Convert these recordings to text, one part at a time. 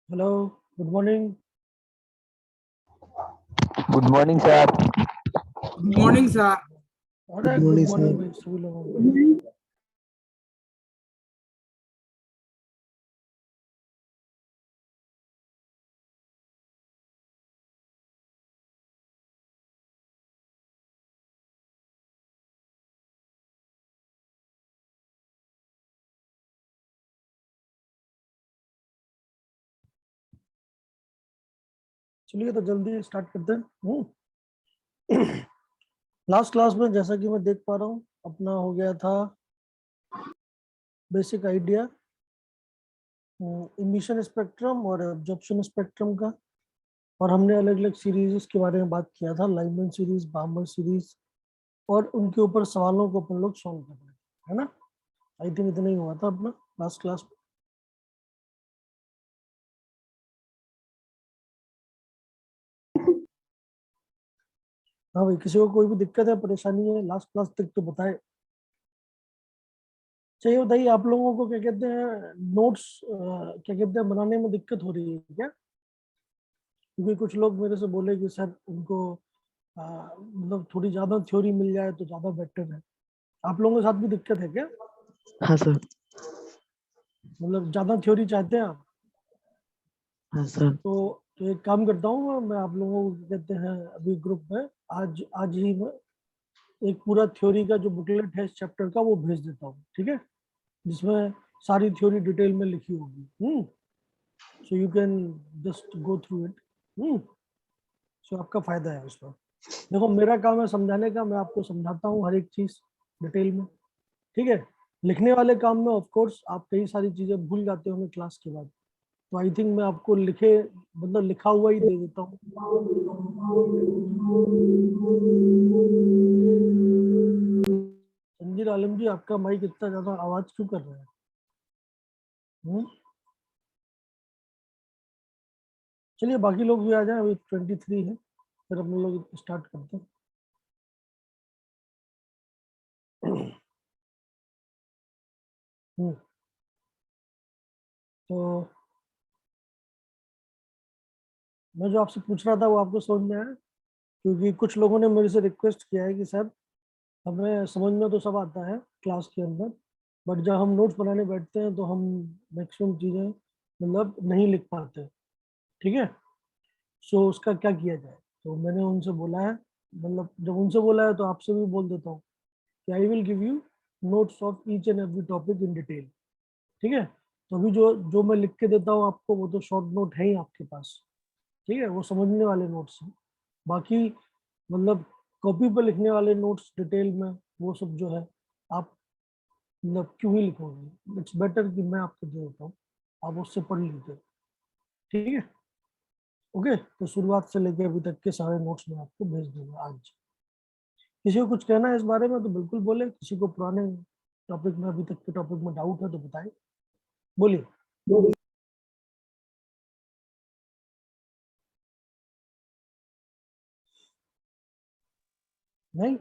Hello, good morning. Good morning sir. Good morning sir. अरे Good good morning, morning sir. भाई सभी लोगों को। चलिए तो जल्दी स्टार्ट करते हैं। लास्ट क्लास में जैसा कि मैं देख पा रहा हूँ अपना हो गया था बेसिक आइडिया इमिशन स्पेक्ट्रम और एब्जॉर्प्शन स्पेक्ट्रम का, और हमने अलग अलग सीरीज के बारे में बात किया था, लाइमन सीरीज, बामर सीरीज, और उनके ऊपर सवालों को अपन लोग सॉल्व कर रहे थे, है ना। आई थिंक इतना ही हुआ था अपना लास्ट क्लास में। हाँ भाई, किसी को कोई भी दिक्कत है, परेशानी है लास्ट क्लास तक तो बताए। चाहिए बताइए, आप लोगों को क्या कहते हैं नोट्स क्या कहते हैं बनाने में दिक्कत हो रही है क्या? क्योंकि कुछ लोग मेरे से बोले कि सर उनको मतलब थोड़ी ज्यादा थ्योरी मिल जाए तो ज्यादा बेटर है। आप लोगों के साथ भी दिक्कत है क्या? हाँ सर. मतलब ज्यादा थ्योरी चाहते हैं आप? हाँ सर. तो एक काम करता हूँ, मैं आप लोगों को क्या कहते हैं अभी ग्रुप में आज आज ही मैं एक पूरा थ्योरी का जो बुकलेट है इस चैप्टर का वो भेज देता हूँ, ठीक है, जिसमें सारी थ्योरी डिटेल में लिखी होगी। So you can just go through it. So आपका फायदा है उसमें। देखो मेरा काम है समझाने का, मैं आपको समझाता हूँ हर एक चीज डिटेल में, ठीक है। लिखने वाले काम में ऑफ कोर्स आप कई सारी चीजें भूल जाते होंगे क्लास के बाद, तो आई थिंक मैं आपको लिखे मतलब लिखा हुआ ही दे देता हूँ। संजीर आलम जी, आपका माइक इतना ज्यादा आवाज क्यों कर रहा है? चलिए बाकी लोग भी आ जाए, अभी 23 है, फिर हम लोग स्टार्ट करते हैं। तो मैं जो आपसे पूछ रहा था वो आपको समझ में आया? क्योंकि कुछ लोगों ने मेरे से रिक्वेस्ट किया है कि सर हमें समझ में तो सब आता है क्लास के अंदर, बट जब हम नोट्स बनाने बैठते हैं तो हम मैक्सिमम चीज़ें मतलब नहीं लिख पाते, ठीक है। सो उसका क्या किया जाए? तो मैंने उनसे बोला है, मतलब जब उनसे बोला है तो आपसे भी बोल देता हूँ कि I will give you notes of each and every topic in detail, ठीक है। तो अभी जो जो मैं लिख के देता हूँ आपको वो तो शॉर्ट नोट है ही आपके पास, ठीक है, वो समझने वाले नोट्स हैं। बाकी मतलब कॉपी पर लिखने वाले नोट्स डिटेल में वो सब जो है आप मतलब क्यों ही लिखोगे, इट्स बेटर कि मैं आपको दे देता हूँ, आप उससे पढ़ लीजिए, ठीक है। ओके, तो शुरुआत से लेके अभी तक के सारे नोट्स मैं आपको भेज दूंगा आज। किसी को कुछ कहना है इस बारे में तो बिल्कुल बोले, किसी को पुराने टॉपिक में अभी तक के टॉपिक में डाउट है तो बताए, बोलिए। नहीं,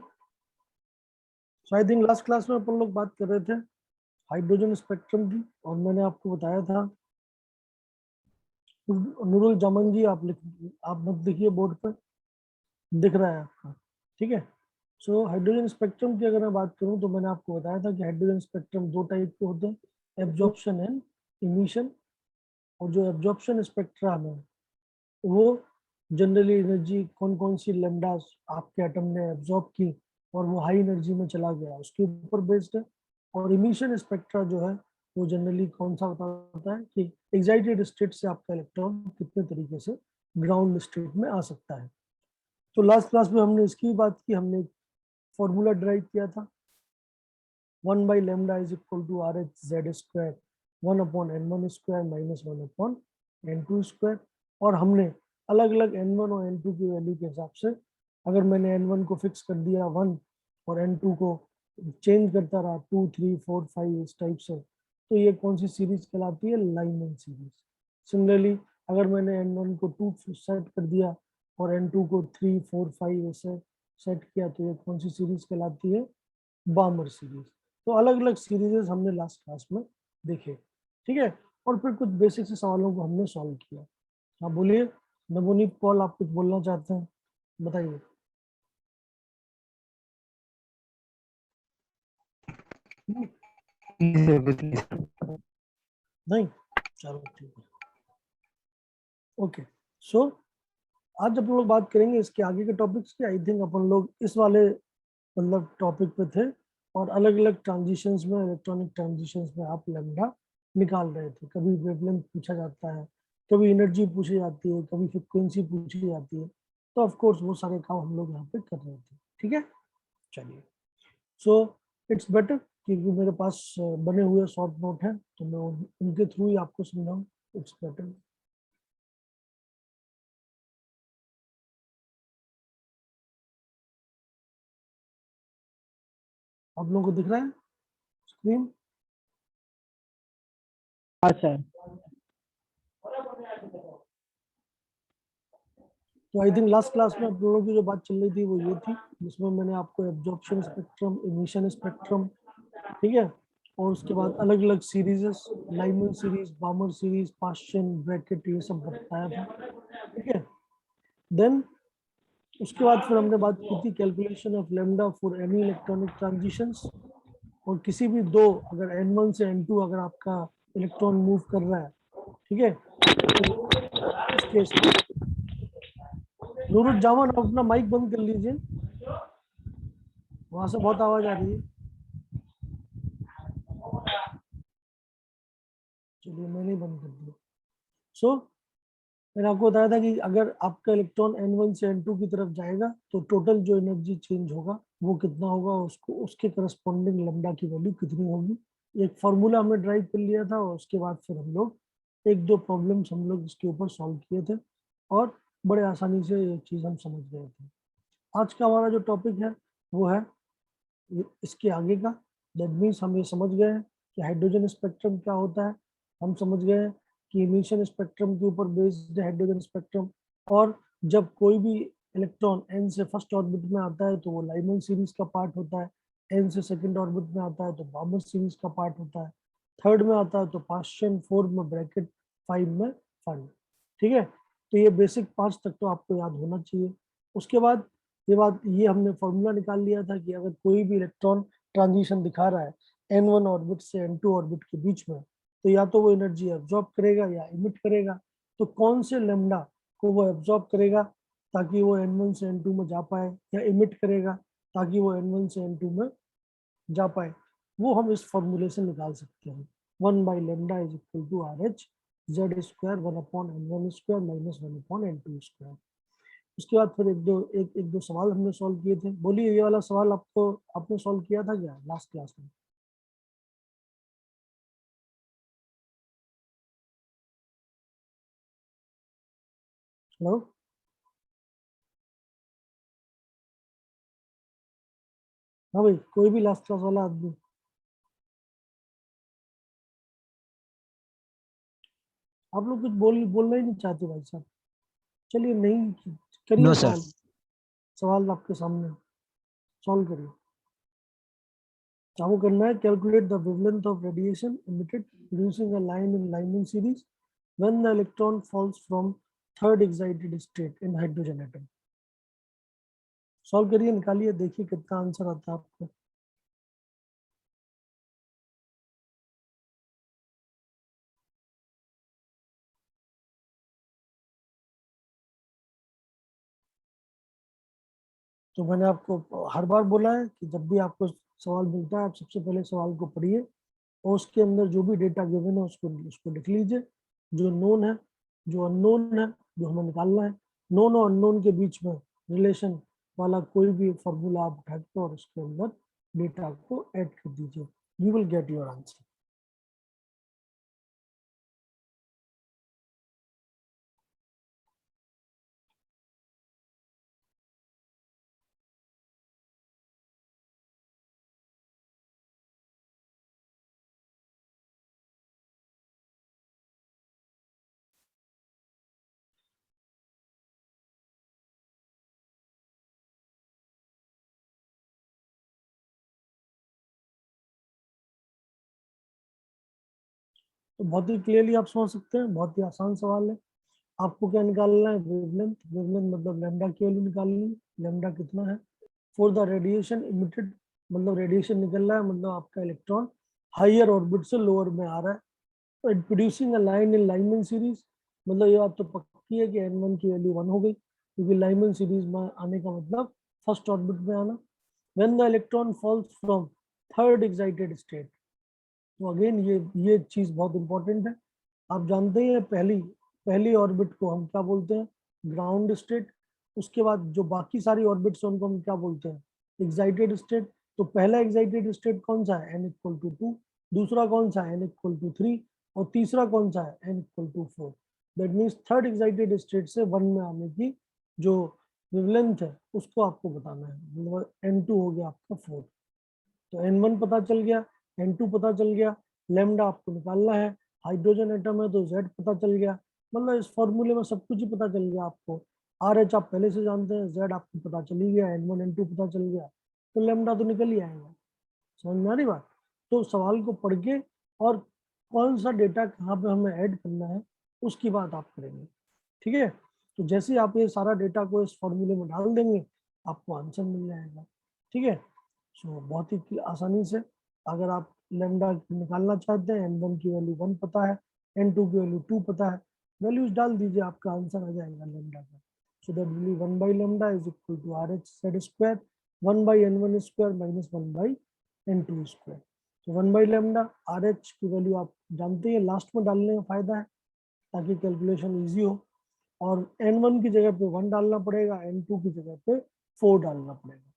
सो आई थिंक लास्ट क्लास में अपन लोग बात कर रहे थे हाइड्रोजन स्पेक्ट्रम की, और मैंने आपको बताया था नूरुल जामन जी, आप मत देखिए बोर्ड पर, दिख रहा है आपका, ठीक है। सो हाइड्रोजन स्पेक्ट्रम की अगर मैं बात करूं तो मैंने आपको बताया था कि हाइड्रोजन स्पेक्ट्रम दो टाइप के होते हैं, एब्जॉर्प्शन एंड इमिशन। और जो एब्जॉर्प्शन स्पेक्ट्रम है वो जनरली एनर्जी कौन कौन सी लैम्डास आपके एटम ने एब्जॉर्ब की और वो हाई एनर्जी में चला गया उसके ऊपर बेस्ड है। और इमिशन स्पेक्ट्रा जो है वो जनरली कौन सा बताता है कि एक्साइटेड स्टेट से आपका इलेक्ट्रॉन कितने तरीके से ग्राउंड स्टेट में आ सकता है। तो लास्ट क्लास में हमने इसकी बात की, हमने एक फॉर्मूला ड्राइव किया था, 1/λ is equal to R H Z square 1/n1 square minus 1/n2 square. और हमने अलग अलग n1 और n2 की वैल्यू के हिसाब से, अगर मैंने n1 को फिक्स कर दिया 1 और n2 को चेंज करता रहा 2 3 4 5 इस टाइप से, तो ये कौन सी सीरीज कहलाती है? Lyman series. सिमिलरली अगर मैंने n1 को 2 सेट कर दिया और n2 को 3 4 5 ऐसे सेट किया तो ये कौन सी सीरीज कहलाती है? Balmer series. तो अलग अलग सीरीजेस हमने लास्ट क्लास में देखे, ठीक है। और फिर कुछ बेसिक से सवालों को हमने सॉल्व किया। हाँ बोलिए नवनीत पॉल, आप कुछ बोलना चाहते हैं, बताइए। नहीं, चलो ठीक है, ओके। सो आज अपन लोग बात करेंगे इसके आगे के टॉपिक्स की। आई थिंक अपन लोग इस वाले मतलब टॉपिक पे थे, और अलग अलग ट्रांजिशंस में, इलेक्ट्रॉनिक ट्रांजिशंस में आप लैम्डा निकाल रहे थे। कभी वेवलेंथ पूछा जाता है, कभी एनर्जी पूछी जाती है, कभी फ्रिक्वेंसी पूछी जाती है। तो ऑफ कोर्स वो सारे काम हम लोग यहाँ पे कर रहे थे, ठीक है। चलिए, सो इट्स बेटर, क्योंकि मेरे पास बने हुए शॉर्ट नोट हैं, तो मैं उनके थ्रू ही आपको समझाऊँ। It's better. आप लोगों को दिख रहा है स्क्रीन? हाँ सर। तो आई थिंक लास्ट क्लास में आप लोगों की जो बात चल रही थी वो ये थी, जिसमें मैंने आपको एब्जॉर्प्शन स्पेक्ट्रम, इमिशन स्पेक्ट्रम, ठीक है, और उसके बाद अलग अलग सीरीजेस, Lyman series, बामर series, Paschen, bracket, ये सब बताया था, ठीक है। देन उसके बाद फिर हमने बात की थी calculation of lambda for any electronic transitions. और किसी भी दो, अगर n1 से n2 अगर आपका इलेक्ट्रॉन मूव कर रहा है, ठीक है, तो इस केस में नूरुल जामान, आप अपना माइक बंद कर लीजिए, वहां से बहुत आवाज आ रही है। चलिए, मैंने बंद कर दिया। सो मैंने आपको बताया था कि अगर आपका इलेक्ट्रॉन n1 से n2 की तरफ जाएगा तो टोटल जो एनर्जी चेंज होगा वो कितना होगा, उसको उसके करस्पॉन्डिंग लैम्डा की वैल्यू कितनी होगी। एक फॉर्मूला हमने ड्राइव कर लिया था, और उसके बाद फिर हम लोग एक दो प्रॉब्लम्स हम लोग इसके ऊपर सॉल्व किए थे, और बड़े आसानी से ये चीज़ हम समझ गए थे। आज का हमारा जो टॉपिक है वो है इसके आगे का। दैट मीन्स हम ये समझ गए हैं कि हाइड्रोजन स्पेक्ट्रम क्या होता है, हम समझ गए हैं कि इमिशन स्पेक्ट्रम के ऊपर बेस्ड हाइड्रोजन स्पेक्ट्रम, और जब कोई भी इलेक्ट्रॉन एन से फर्स्ट ऑर्बिट में आता है तो वो लाइमन सीरीज का पार्ट होता है, एन से सेकंड ऑर्बिट में आता है तो बामर सीरीज का पार्ट होता है, थर्ड में आता है तो पास्चन, फोर्थ में ब्रैकेट, फाइव में फंड, ठीक है। तो ये बेसिक 5 तक तो आपको याद होना चाहिए। उसके बाद ये हमने फॉर्मूला निकाल लिया था कि अगर कोई भी इलेक्ट्रॉन ट्रांजिशन दिखा रहा है n1 ऑर्बिट से n2 ऑर्बिट के बीच में, तो या तो वो एनर्जी एब्जॉर्ब करेगा या इमिट करेगा। तो कौन से लेमडा को वो एब्जॉर्ब करेगा ताकि वो n1 से n2 में जा पाए, या इमिट करेगा ताकि वो n1 से n2 में जा पाए, वो हम इस फॉर्मूले से निकाल सकते हैं। 1/λ is equal to RH Z square 1/n1 square minus 1/n2 square. उसके बाद फिर एक दो सवाल हमने सॉल्व किए थे। बोलिए, ये वाला सवाल आपको आपने सॉल्व किया था क्या लास्ट क्लास में? हेलो, हाँ भाई, कोई भी लास्ट क्लास वाला आदमी? आप लोग कुछ बोलना ही नहीं चाहते भाई साहब। चलिए, नहीं, करिए नो सर। सवाल। सवाल आपके सामने, सॉल्व करिए। आपको करना है calculate the wavelength of radiation emitted producing a line in Lyman series when the electron falls from third excited state in hydrogen atom। Solve करिए, निकालिए, देखिए कितना आंसर आता है आपको। तो मैंने आपको हर बार बोला है कि जब भी आपको सवाल मिलता है, आप सबसे पहले सवाल को पढ़िए, और उसके अंदर जो भी डेटा गिवन है उसको उसको लिख लीजिए, जो नोन है, जो अननोन है, जो हमें निकालना है। नोन और अननोन के बीच में रिलेशन वाला कोई भी फॉर्मूला आप उठा के और उसके अंदर डेटा को ऐड कर दीजिए, you will get your answer. तो बहुत ही क्लियरली आप समझ सकते हैं, बहुत ही आसान सवाल है। आपको क्या निकालना है? वेवलेंथ। वेवलेंथ मतलब लैम्डा की वैल्यू निकालनी है, लैम्डा कितना है फॉर द रेडिएशन इमिटेड, मतलब रेडिएशन निकल रहा है, मतलब आपका इलेक्ट्रॉन हायर ऑर्बिट से लोअर में आ रहा है, तो producing a line in Lyman series, मतलब ये बात तो पक्की है कि n1 की वैल्यू 1 हो गई, क्योंकि लाइमन सीरीज में आने का मतलब फर्स्ट ऑर्बिट में आना। When the electron falls from third excited state, तो अगेन ये चीज बहुत इंपॉर्टेंट है। आप जानते हैं पहली पहली ऑर्बिट को हम क्या बोलते हैं? Ground state. उसके बाद जो बाकी सारी ऑर्बिट्स हैं उनको हम क्या बोलते हैं? Excited state. तो पहला एक्साइटेड स्टेट कौन सा है? n=2, दूसरा कौन सा है? n=3, और तीसरा कौन सा है? n=4। That means third excited state से 1 में आने की जो वेवलेंथ है उसको आपको बताना है, मतलब n2 हो गया आपका 4। तो n1 पता चल गया, n2 पता चल गया, लैम्डा आपको निकालना है, हाइड्रोजन एटम है तो z पता चल गया, मतलब इस फॉर्मूले में सब कुछ ही पता चल गया आपको। RH आप पहले से जानते हैं, z आपको पता चल ही गया, n1 n2 पता चल गया, तो लैम्डा तो निकल ही आएगा। समझ में आ रही बात? तो सवाल को पढ़ के और कौन सा डेटा कहाँ पे हमें ऐड करना है उसकी बात आप करेंगे, ठीक है? तो जैसे ही आप ये सारा डेटा को इस फॉर्मूले में डाल देंगे आपको आंसर मिल जाएगा, ठीक है? सो बहुत ही आसानी से अगर आप लेमडा निकालना चाहते हैं, n1 की वैल्यू 1 पता है, n2 की वैल्यू 2 पता है, वैल्यूज डाल दीजिए, आपका आंसर आ जाएगा लेमडा का। So that will be 1 by lambda is equal to RH z square 1 by n1 square minus 1 by n2 square. तो 1 बाई लेमडा, RH की वैल्यू आप जानते हैं, लास्ट में डालने का फायदा है ताकि कैलकुलेशन ईजी हो, और n1 की जगह पे 1 डालना पड़ेगा, n2 की जगह पे 4 डालना पड़ेगा।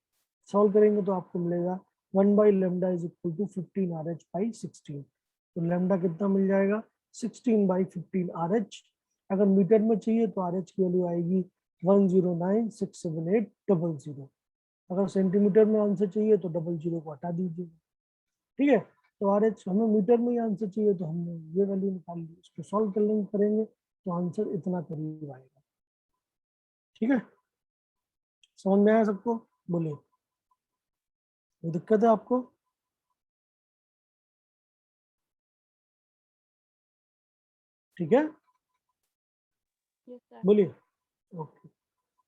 सॉल्व करेंगे तो आपको मिलेगा 1 by lambda is equal to 15 RH by 16। तो लेमडा कितना मिल जाएगा? 16 बाई 15 RH। अगर मीटर में चाहिए तो RH की वैल्यू आएगी 109678000। अगर सेंटीमीटर में आंसर चाहिए तो 00 को हटा दीजिए, ठीक है? तो RH हमें मीटर में ही आंसर चाहिए, तो हमने ये वैल्यू निकाल ली, इसको सॉल्व करेंगे तो आंसर इतना करीब आएगा, ठीक है? समझ में आया सबको? बोलिए, कोई दिक्कत है आपको? ठीक है, Yes, sir. बोलिए। ओके,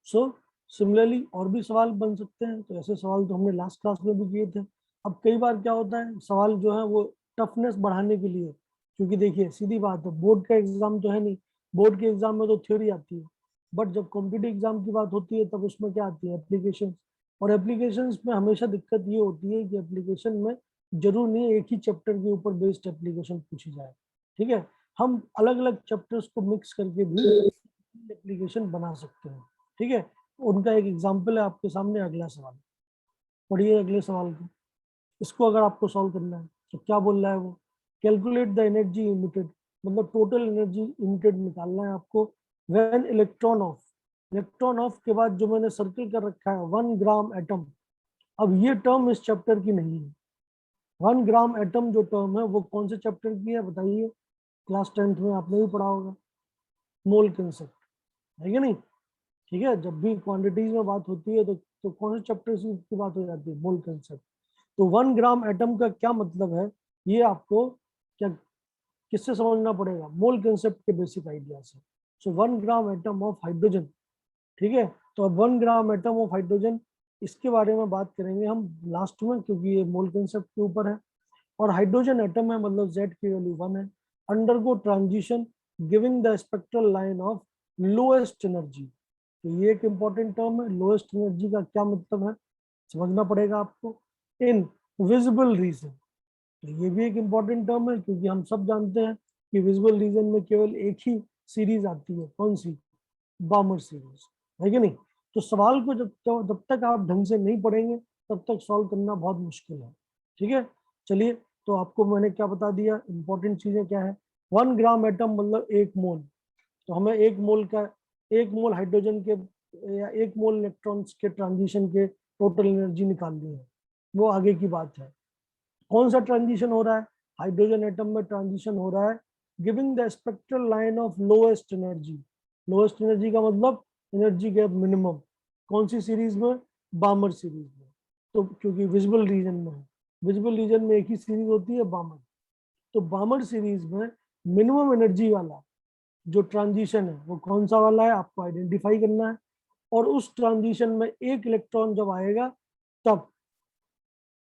सो सिमिलरली और भी सवाल बन सकते हैं, तो ऐसे सवाल तो हमने लास्ट क्लास में भी किए थे। अब कई बार क्या होता है, सवाल जो है वो टफनेस बढ़ाने के लिए, क्योंकि देखिए सीधी बात है, बोर्ड का एग्जाम तो है नहीं, बोर्ड के एग्जाम में तो थ्योरी आती है, बट जब कॉम्पिटिटिव एग्जाम की बात होती है तब उसमें क्या आती है? एप्लीकेशन। और एप्लीकेशन में हमेशा दिक्कत ये होती है कि एप्लीकेशन में जरूर नहीं एक ही चैप्टर के ऊपर बेस्ड एप्लीकेशन पूछी जाए, ठीक है? हम अलग अलग चैप्टर्स को मिक्स करके भी एप्लीकेशन बना सकते हैं, ठीक है? उनका एक एग्जाम्पल है आपके सामने, अगला सवाल पढ़िए, अगले सवाल को। इसको अगर आपको सॉल्व करना है तो क्या बोल रहा है वो? कैलकुलेट द एनर्जी इमिटेड, मतलब टोटल एनर्जी इमिटेड निकालना है आपको when electron of, electron of के बाद जो मैंने सर्किल कर रखा है 1 ग्राम एटम। अब ये टर्म इस चैप्टर की नहीं है, 1 ग्राम एटम जो टर्म है वो कौन से चैप्टर की है बताइए? क्लास 10th में आपने भी पढ़ा होगा, मोल कंसेप्ट, है कि नहीं? ठीक है, जब भी क्वांटिटीज में बात होती है तो कौन से चैप्टर की बात हो जाती है? मोल कंसेप्ट। तो 1 ग्राम एटम का क्या मतलब है, ये आपको क्या किससे समझना पड़ेगा? मोल कंसेप्ट के बेसिक आइडिया से। सो 1 ग्राम एटम ऑफ हाइड्रोजन, ठीक है? तो अब 1 ग्राम एटम ऑफ हाइड्रोजन, इसके बारे में बात करेंगे हम लास्ट में, क्योंकि ये मोल कंसेप्ट के ऊपर है। और हाइड्रोजन एटम है, मतलब Z की वैल्यू 1 है, undergo transition giving the spectral line of lowest energy. तो ये एक इंपॉर्टेंट टर्म है, लोएस्ट एनर्जी का क्या मतलब है समझना पड़ेगा आपको। इन विजिबल रीजन, तो ये भी एक इंपॉर्टेंट टर्म है, क्योंकि हम सब जानते हैं कि विजिबल रीजन में केवल एक ही सीरीज आती है, कौन सी? बामर सीरीज, है कि नहीं? तो सवाल को जब तक आप ढंग से नहीं पढ़ेंगे तब तक सॉल्व करना बहुत मुश्किल है, ठीक है? चलिए, तो आपको मैंने क्या बता दिया, इंपॉर्टेंट चीजें क्या है। 1 ग्राम एटम मतलब 1 मोल, तो हमें 1 मोल हाइड्रोजन के या 1 मोल इलेक्ट्रॉन्स के ट्रांजिशन के टोटल एनर्जी निकालनी है, वो आगे की बात है। कौन सा ट्रांजिशन हो रहा है? हाइड्रोजन एटम में ट्रांजिशन हो रहा है giving the spectral line of lowest energy. Lowest energy का मतलब एनर्जी गैप मिनिमम, कौन सी सीरीज में? बामर सीरीज में। तो क्योंकि विजिबल रीजन में है, विजिबल रीजन में एक ही सीरीज होती है, बामर। तो बामर सीरीज में मिनिमम एनर्जी वाला जो ट्रांजिशन है वो कौन सा वाला है आपको आइडेंटिफाई करना है, और उस ट्रांजिशन में एक इलेक्ट्रॉन जब आएगा तब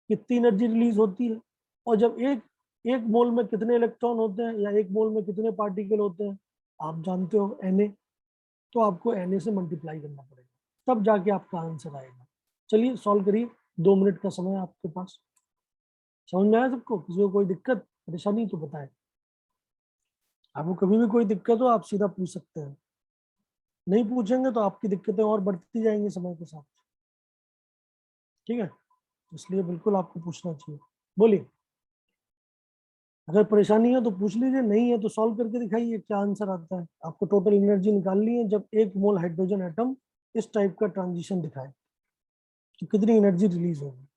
कितनी एनर्जी रिलीज होती है, और जब एक एक मोल में कितने इलेक्ट्रॉन होते हैं या एक मोल में कितने पार्टिकल होते हैं आप जानते हो Na, तो आपको Na से मल्टीप्लाई करना पड़ेगा, तब जाके आपका आंसर आएगा। चलिए सॉल्व करिए, 2 मिनट का समय है आपके पास। समझ में आया सबको? किसी को कोई दिक्कत परेशानी तो बताए। आपको कभी भी कोई दिक्कत हो आप सीधा पूछ सकते हैं, नहीं पूछेंगे तो आपकी दिक्कतें और बढ़ती जाएंगी समय के साथ, ठीक है? इसलिए बिल्कुल आपको पूछना चाहिए। बोलिए, अगर परेशानी है तो पूछ लीजिए, नहीं है तो सॉल्व करके दिखाइए क्या आंसर आता है। आपको टोटल एनर्जी निकालनी है जब 1 मोल हाइड्रोजन एटम इस टाइप का ट्रांजिशन दिखाए तो कितनी एनर्जी रिलीज होगी।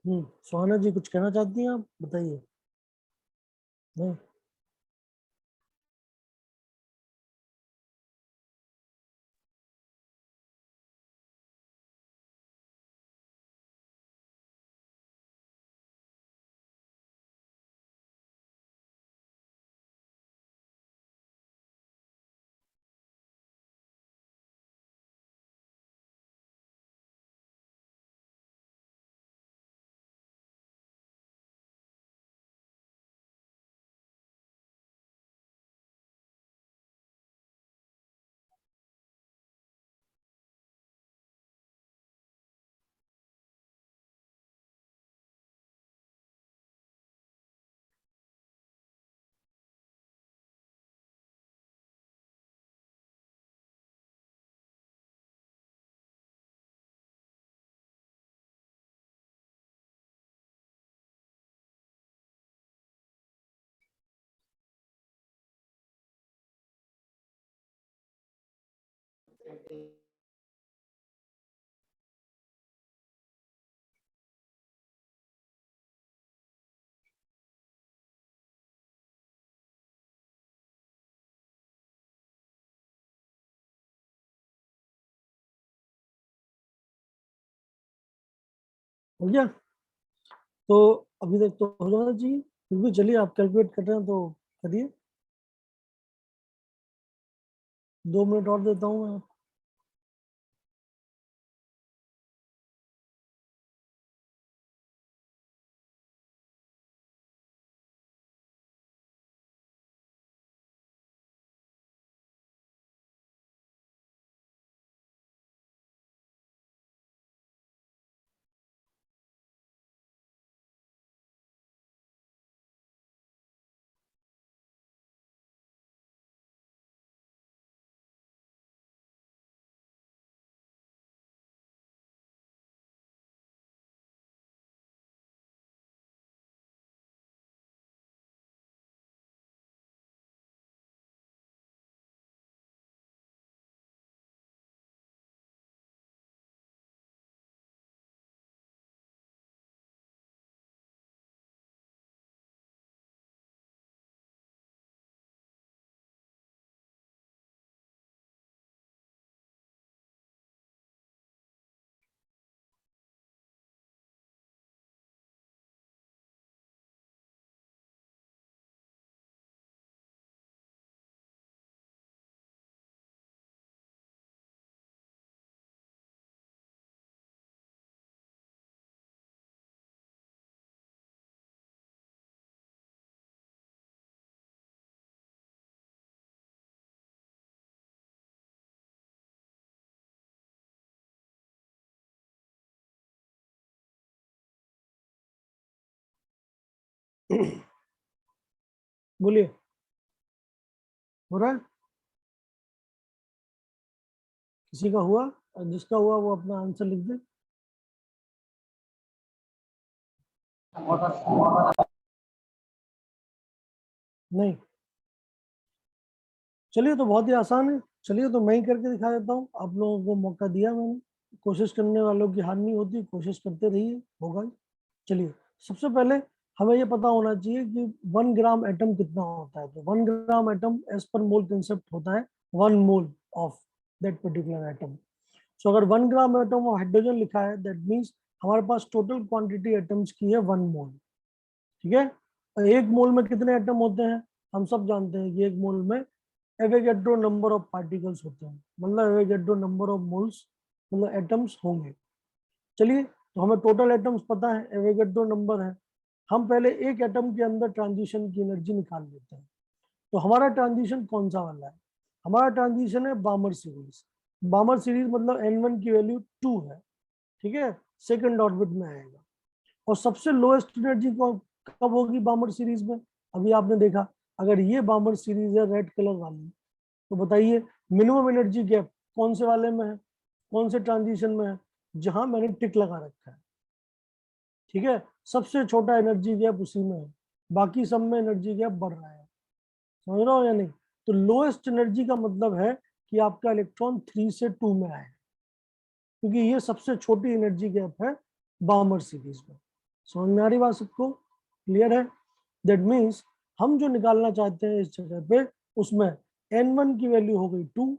सुहाना जी कुछ कहना चाहती हैं आप, बताइए। नहीं? हो गया? तो अभी तक तो हो जाना चाहिए, फिर भी चलिए आप कैलकुलेट कर रहे हैं तो करिए। 2 मिनट और देता हूँ मैं। बोलिए, हो रहा है? किसी का हुआ? और जिसका हुआ वो अपना आंसर लिख दे। नहीं, चलिए तो बहुत ही आसान है। चलिए तो मैं ही करके दिखा देता हूँ, आप लोगों को मौका दिया मैंने। कोशिश करने वालों की हार नहीं होती, कोशिश करते रहिए, होगा। चलिए, सबसे पहले हमें ये पता होना चाहिए कि 1 ग्राम एटम कितना होता है। तो 1 ग्राम एटम एज पर मोल कंसेप्ट होता है 1 mole of that particular atom. So अगर 1 ग्राम एटम ऑफ हाइड्रोजन लिखा है, दैट मीन्स हमारे पास टोटल क्वांटिटी एटम्स की है 1 मोल। ठीक है, और 1 मोल में कितने एटम होते हैं? हम सब जानते हैं कि 1 मोल में एवोगैड्रो नंबर ऑफ पार्टिकल्स होते हैं, मतलब एवोगैड्रो नंबर ऑफ मोल्स, मतलब एटम्स होंगे। चलिए, तो हमें टोटल एटम्स पता है, एवोगैड्रो नंबर है। हम पहले एक एटम के अंदर ट्रांजिशन की एनर्जी निकाल लेते हैं। तो हमारा ट्रांजिशन कौन सा वाला है? हमारा ट्रांजिशन है बामर सीरीज। बामर सीरीज मतलब N1 की वैल्यू 2 है। ठीक है, सेकंड ऑर्बिट में आएगा। और सबसे लोएस्ट एनर्जी कब होगी बामर सीरीज में? अभी आपने देखा, अगर ये बामर सीरीज है रेड कलर वाली, तो बताइए मिनिमम एनर्जी गैप कौन से वाले में है, कौन से ट्रांजिशन में है? जहां मैंने टिक लगा रखा है। ठीक है, सबसे छोटा एनर्जी गैप उसी में है, बाकी सब में एनर्जी गैप बढ़ रहा है। समझ रहे हो या नहीं? तो लोएस्ट एनर्जी का मतलब है कि आपका इलेक्ट्रॉन 3 से 2 में आए, क्योंकि ये सबसे छोटी एनर्जी गैप है बामर सीरीज में। समझ में आ रही बात सबको? क्लियर है? दैट मीन्स हम जो निकालना चाहते हैं इस जगह पे, उसमें N1 की वैल्यू हो गई 2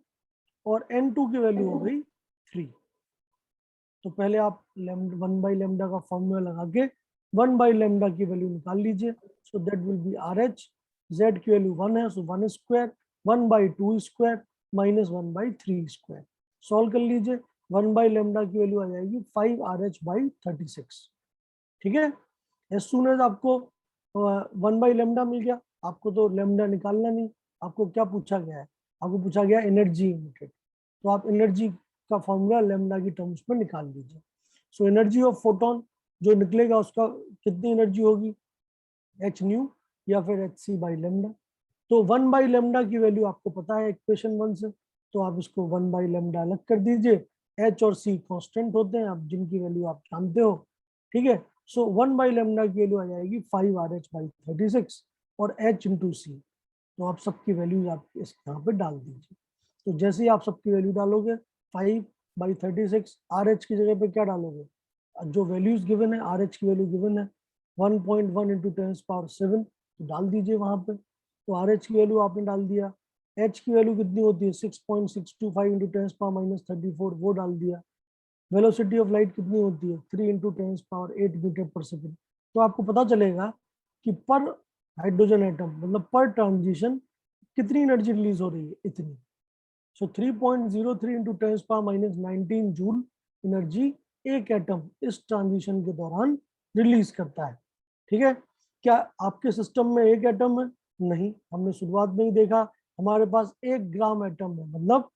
और N2 की वैल्यू हो गई 3। तो पहले आप 1 बाई लेमडा का फॉर्मूला लगा के 1 बाई लेमडा की वैल्यू निकाल लीजिए। सो that will B RH। Z की वैल्यू 1 है, सो 1 square 1 by 2 square minus 1 by 3 square. Solve कर लीजिए, 1 बाई लेमडा की वैल्यू आ जाएगी 5RH बाई 36। ठीक है, एज सुन एज आपको 1 बाई लेमडा मिल गया, आपको तो लेमडा निकालना नहीं, आपको क्या पूछा गया है? आपको पूछा गया एनर्जी इमिटेड। तो आप एनर्जी का फॉर्मूला लेमडा की टर्म्स में निकाल लीजिए। सो एनर्जी ऑफ फोटोन जो निकलेगा उसका कितनी एनर्जी होगी? एच न्यू या फिर एच सी बाई लेमडा। तो 1 बाई लेमडा की वैल्यू आपको पता है इक्वेशन 1 से, तो आप इसको 1 बाई लेमडा अलग कर दीजिए। एच और सी कांस्टेंट होते हैं, आप जिनकी वैल्यू आप जानते हो। ठीक है, सो 1 बाई लेमडा की वैल्यू आ जाएगी 5RH बाई 36 और H इंटू सी। तो आप सबकी वैल्यूज आप इस यहाँ पे डाल दीजिए। तो जैसे ही आप सबकी वैल्यू डालोगे 5 बाई 36, RH की जगह पे क्या डालोगे? जो वैल्यूज गिवन है, RH की वैल्यू गिवन है 1.1 इंटू 10⁻7, तो डाल दीजिए वहां पे। तो RH की वैल्यू आपने डाल दिया। H की वैल्यू कितनी होती है? 6.625 इंटू 10⁻34, वो डाल दिया। वेलोसिटी ऑफ लाइट कितनी होती है? 3 इंटू 10⁸8 मीटर पर सेकेंड। तो आपको पता चलेगा कि पर हाइड्रोजन एटम मतलब पर ट्रांजिशन कितनी एनर्जी रिलीज हो रही है, इतनी। सो 3.03 इंटू 10⁻19 जूल एनर्जी एक एटम इस ट्रांजिशन के दौरान रिलीज करता है। ठीक है, क्या आपके सिस्टम में एक एटम है? नहीं, हमने शुरुआत में ही देखा हमारे पास 1 ग्राम एटम है, मतलब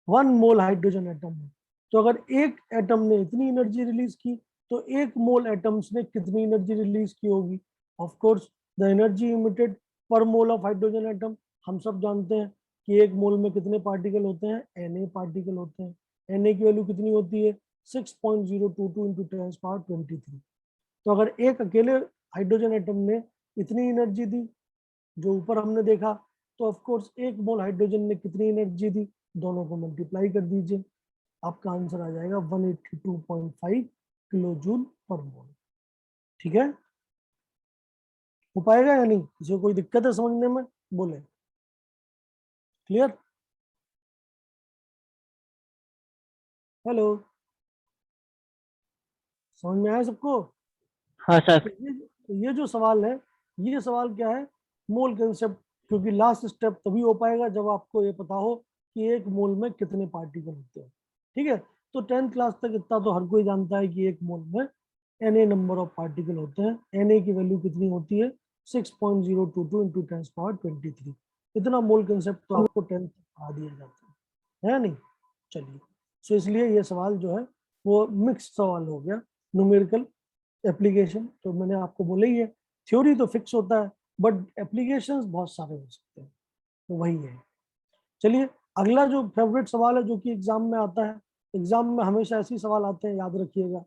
1 मोल हाइड्रोजन एटम है। तो अगर एक एटम ने इतनी एनर्जी रिलीज की, तो 1 मोल एटम्स ने कितनी एनर्जी रिलीज की होगी? Of course the energy emitted पर मोल ऑफ हाइड्रोजन एटम। हम सब जानते हैं कि 1 मोल में कितने पार्टिकल होते हैं? Na पार्टिकल होते हैं। Na की वैल्यू कितनी होती है? 6.022 इंटू 10⁻23। तो अगर एक अकेले हाइड्रोजन एटम ने इतनी एनर्जी दी जो ऊपर हमने देखा, तो ऑफ कोर्स 1 मोल हाइड्रोजन ने कितनी एनर्जी दी? दोनों को मल्टीप्लाई कर दीजिए, आपका आंसर आ जाएगा 182.5 किलो जूल पर मोल। ठीक है, हो पाएगा या नहीं? किसी को कोई दिक्कत है समझने में? बोले। क्लियर? हेलो, समझ में आया सबको? हाँ सर। तो ये जो सवाल है, ये सवाल क्या है? मोल कंसेप्ट। क्योंकि लास्ट स्टेप तभी हो पाएगा जब आपको ये पता हो कि 1 मोल में कितने पार्टिकल होते हैं। ठीक है, तो 10th क्लास तक इतना तो हर कोई जानता है कि 1 मोल में Na नंबर ऑफ पार्टिकल होते हैं। Na की वैल्यू कितनी होती है? 6.022 इंटू 10⁻23। इतना मोल कंसेप्ट तो आपको 10th पढ़ा दिया जाता है नहीं? चलिए, सो इसलिए ये सवाल जो है वो मिक्स सवाल हो गया, न्यूमेरिकल एप्लीकेशन। तो मैंने आपको बोला ही है थ्योरी तो फिक्स होता है बट एप्लीकेशंस बहुत सारे हो सकते हैं, तो वही है। चलिए अगला जो फेवरेट सवाल है जो कि एग्जाम में आता है, एग्जाम में हमेशा ऐसे ही सवाल आते हैं, याद रखिएगा,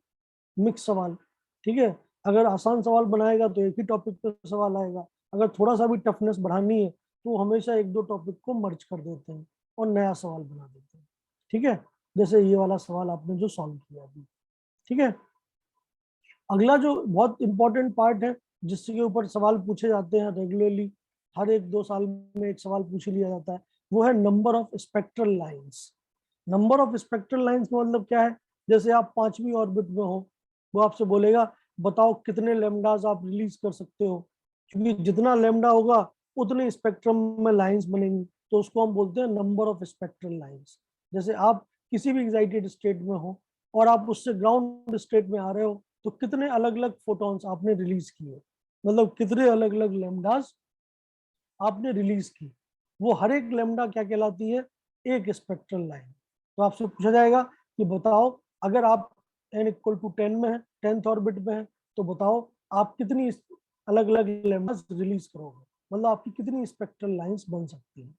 मिक्स सवाल। ठीक है, अगर आसान सवाल बनाएगा तो एक ही टॉपिक पे सवाल आएगा, अगर थोड़ा सा भी टफनेस बढ़ानी है तो हमेशा एक दो टॉपिक को मर्ज कर देते हैं और नया सवाल बना देते हैं। ठीक है, जैसे ये वाला सवाल आपने जो सॉल्व किया अभी। ठीक है, अगला जो बहुत इंपॉर्टेंट पार्ट है जिसके ऊपर सवाल पूछे जाते हैं रेगुलरली, हर एक 2 साल में एक सवाल पूछ लिया जाता है, वो है number of spectral lines. Number of spectral lines का मतलब क्या है, जैसे आप 5वीं ऑर्बिट में हो, वो आपसे बोलेगा बताओ कितने लेमडास आप रिलीज कर सकते हो, क्योंकि जितना लेमडा होगा उतने स्पेक्ट्रम में लाइंस बनेंगी, तो उसको हम बोलते हैं नंबर ऑफ स्पेक्ट्रल लाइंस। जैसे आप किसी भी एक्साइटेड स्टेट में हो और आप उससे ग्राउंड स्टेट में आ रहे हो, तो कितने अलग अलग फोटॉन्स आपने रिलीज किए, मतलब कितने अलग अलग लेमडास आपने रिलीज की, वो हर एक लेमडा क्या कहलाती है, एक स्पेक्ट्रल लाइन। तो आपसे पूछा जाएगा कि बताओ अगर आप n=10 में है, 10th ऑर्बिट में है, तो बताओ आप कितनी अलग अलग लेमडास रिलीज करोगे, मतलब आपकी कितनी स्पेक्ट्रल लाइंस बन सकती है।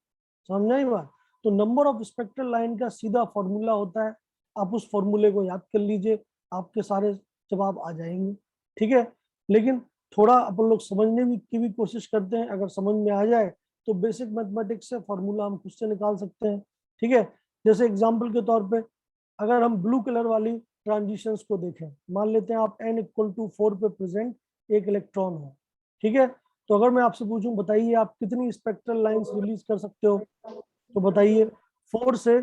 समझ आई बात? तो नंबर ऑफ स्पेक्ट्रल लाइन का सीधा फॉर्मूला होता है, आप उस फॉर्मूले को याद कर लीजिए, आपके सारे जवाब आ जाएंगे। ठीक है, लेकिन थोड़ा अपन लोग समझने की भी कोशिश करते हैं, अगर समझ में आ जाए तो बेसिक मैथमेटिक्स से फॉर्मूला हम खुद से निकाल सकते हैं। ठीक है, जैसे एग्जांपल के तौर पे अगर हम ब्लू कलर वाली ट्रांजिशंस को देखें, मान लेते हैं आप n=4 पे प्रेजेंट एक इलेक्ट्रॉन है। ठीक है, तो अगर मैं आपसे पूछूं बताइए आप कितनी स्पेक्ट्रल लाइंस रिलीज कर सकते हो, तो बताइए 4 से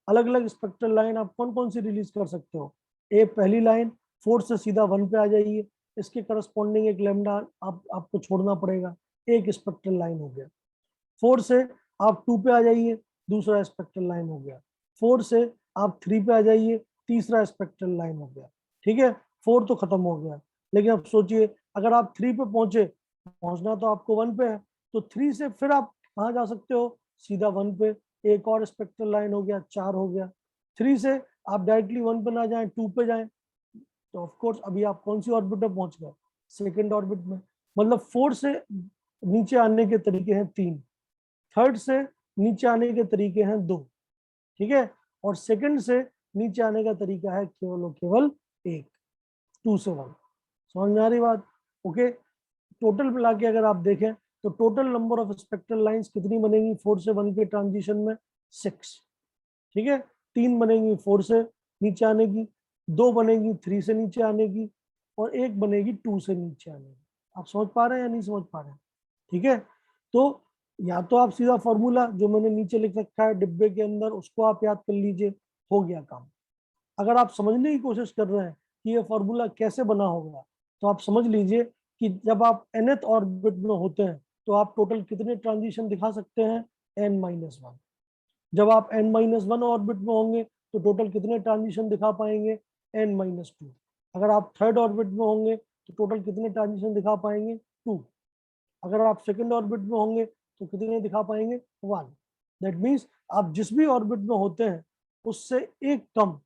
अलग अलग स्पेक्ट्रल लाइन आप कौन कौन सी रिलीज कर सकते हो। पहली लाइन 4 से सीधा 1 पे आ जाइए, इसके करस्पॉन्डिंग एक लेमडा आपको छोड़ना पड़ेगा, एक स्पेक्ट्रल लाइन हो गया। 4 से आप 2 पे आ जाइए, दूसरा स्पेक्ट्रल लाइन हो गया। 4 से आप 3 पे आ जाइए, तीसरा स्पेक्ट्रल लाइन हो गया। ठीक है, 4 तो खत्म हो गया, लेकिन अब सोचिए अगर आप 3 पे पहुंचे, पहुंचना तो आपको 1 पे है, तो 3 से फिर आप कहाँ जा सकते हो, सीधा 1 पे, एक और स्पेक्ट्रल लाइन हो गया, 4 हो गया। 3 से आप डायरेक्टली 1 पे ना जाएं, 2 पे जाएं, तो ऑफ कोर्स अभी आप कौन सी ऑर्बिट में पहुंच गए, सेकंड ऑर्बिट में। मतलब 4 से नीचे आने के तरीके हैं 3, थर्ड से नीचे आने के तरीके हैं 2। ठीक है, और सेकंड से नीचे आने का तरीका है केवल और केवल एक, 2 से 1। समझ में आ रही बात? ओके, टोटल मिला के अगर आप देखें तो total number of spectral lines कितनी बनेगी 4 से 1 के ट्रांजिशन में, 6। ठीक है, 3 बनेगी 4 से नीचे आने की, 2 बनेगी 3 से नीचे आने की, और 1 बनेगी 2 से नीचे आने की। आप समझ पा रहे हैं या नहीं समझ पा रहे हैं? ठीक है, तो या तो आप सीधा फॉर्मूला जो मैंने नीचे लिख रखा है डिब्बे के अंदर उसको आप याद कर लीजिए, हो गया काम। अगर आप समझने की कोशिश कर रहे हैं कि ये फॉर्मूला कैसे बना होगा, तो आप समझ लीजिए कि जब आप nth ऑर्बिट में होते हैं तो आप टोटल कितने ट्रांजिशन दिखा सकते हैं, n-1। जब आप n-1 ऑर्बिट में होंगे तो टोटल कितने ट्रांजिशन दिखा पाएंगे, n-2। अगर आप थर्ड ऑर्बिट में होंगे तो टोटल कितने ट्रांजिशन दिखा पाएंगे, 2। अगर आप सेकंड ऑर्बिट में होंगे तो कितने दिखा पाएंगे, 1। दैट मीन्स आप जिस भी ऑर्बिट में होते हैं उससे एक कम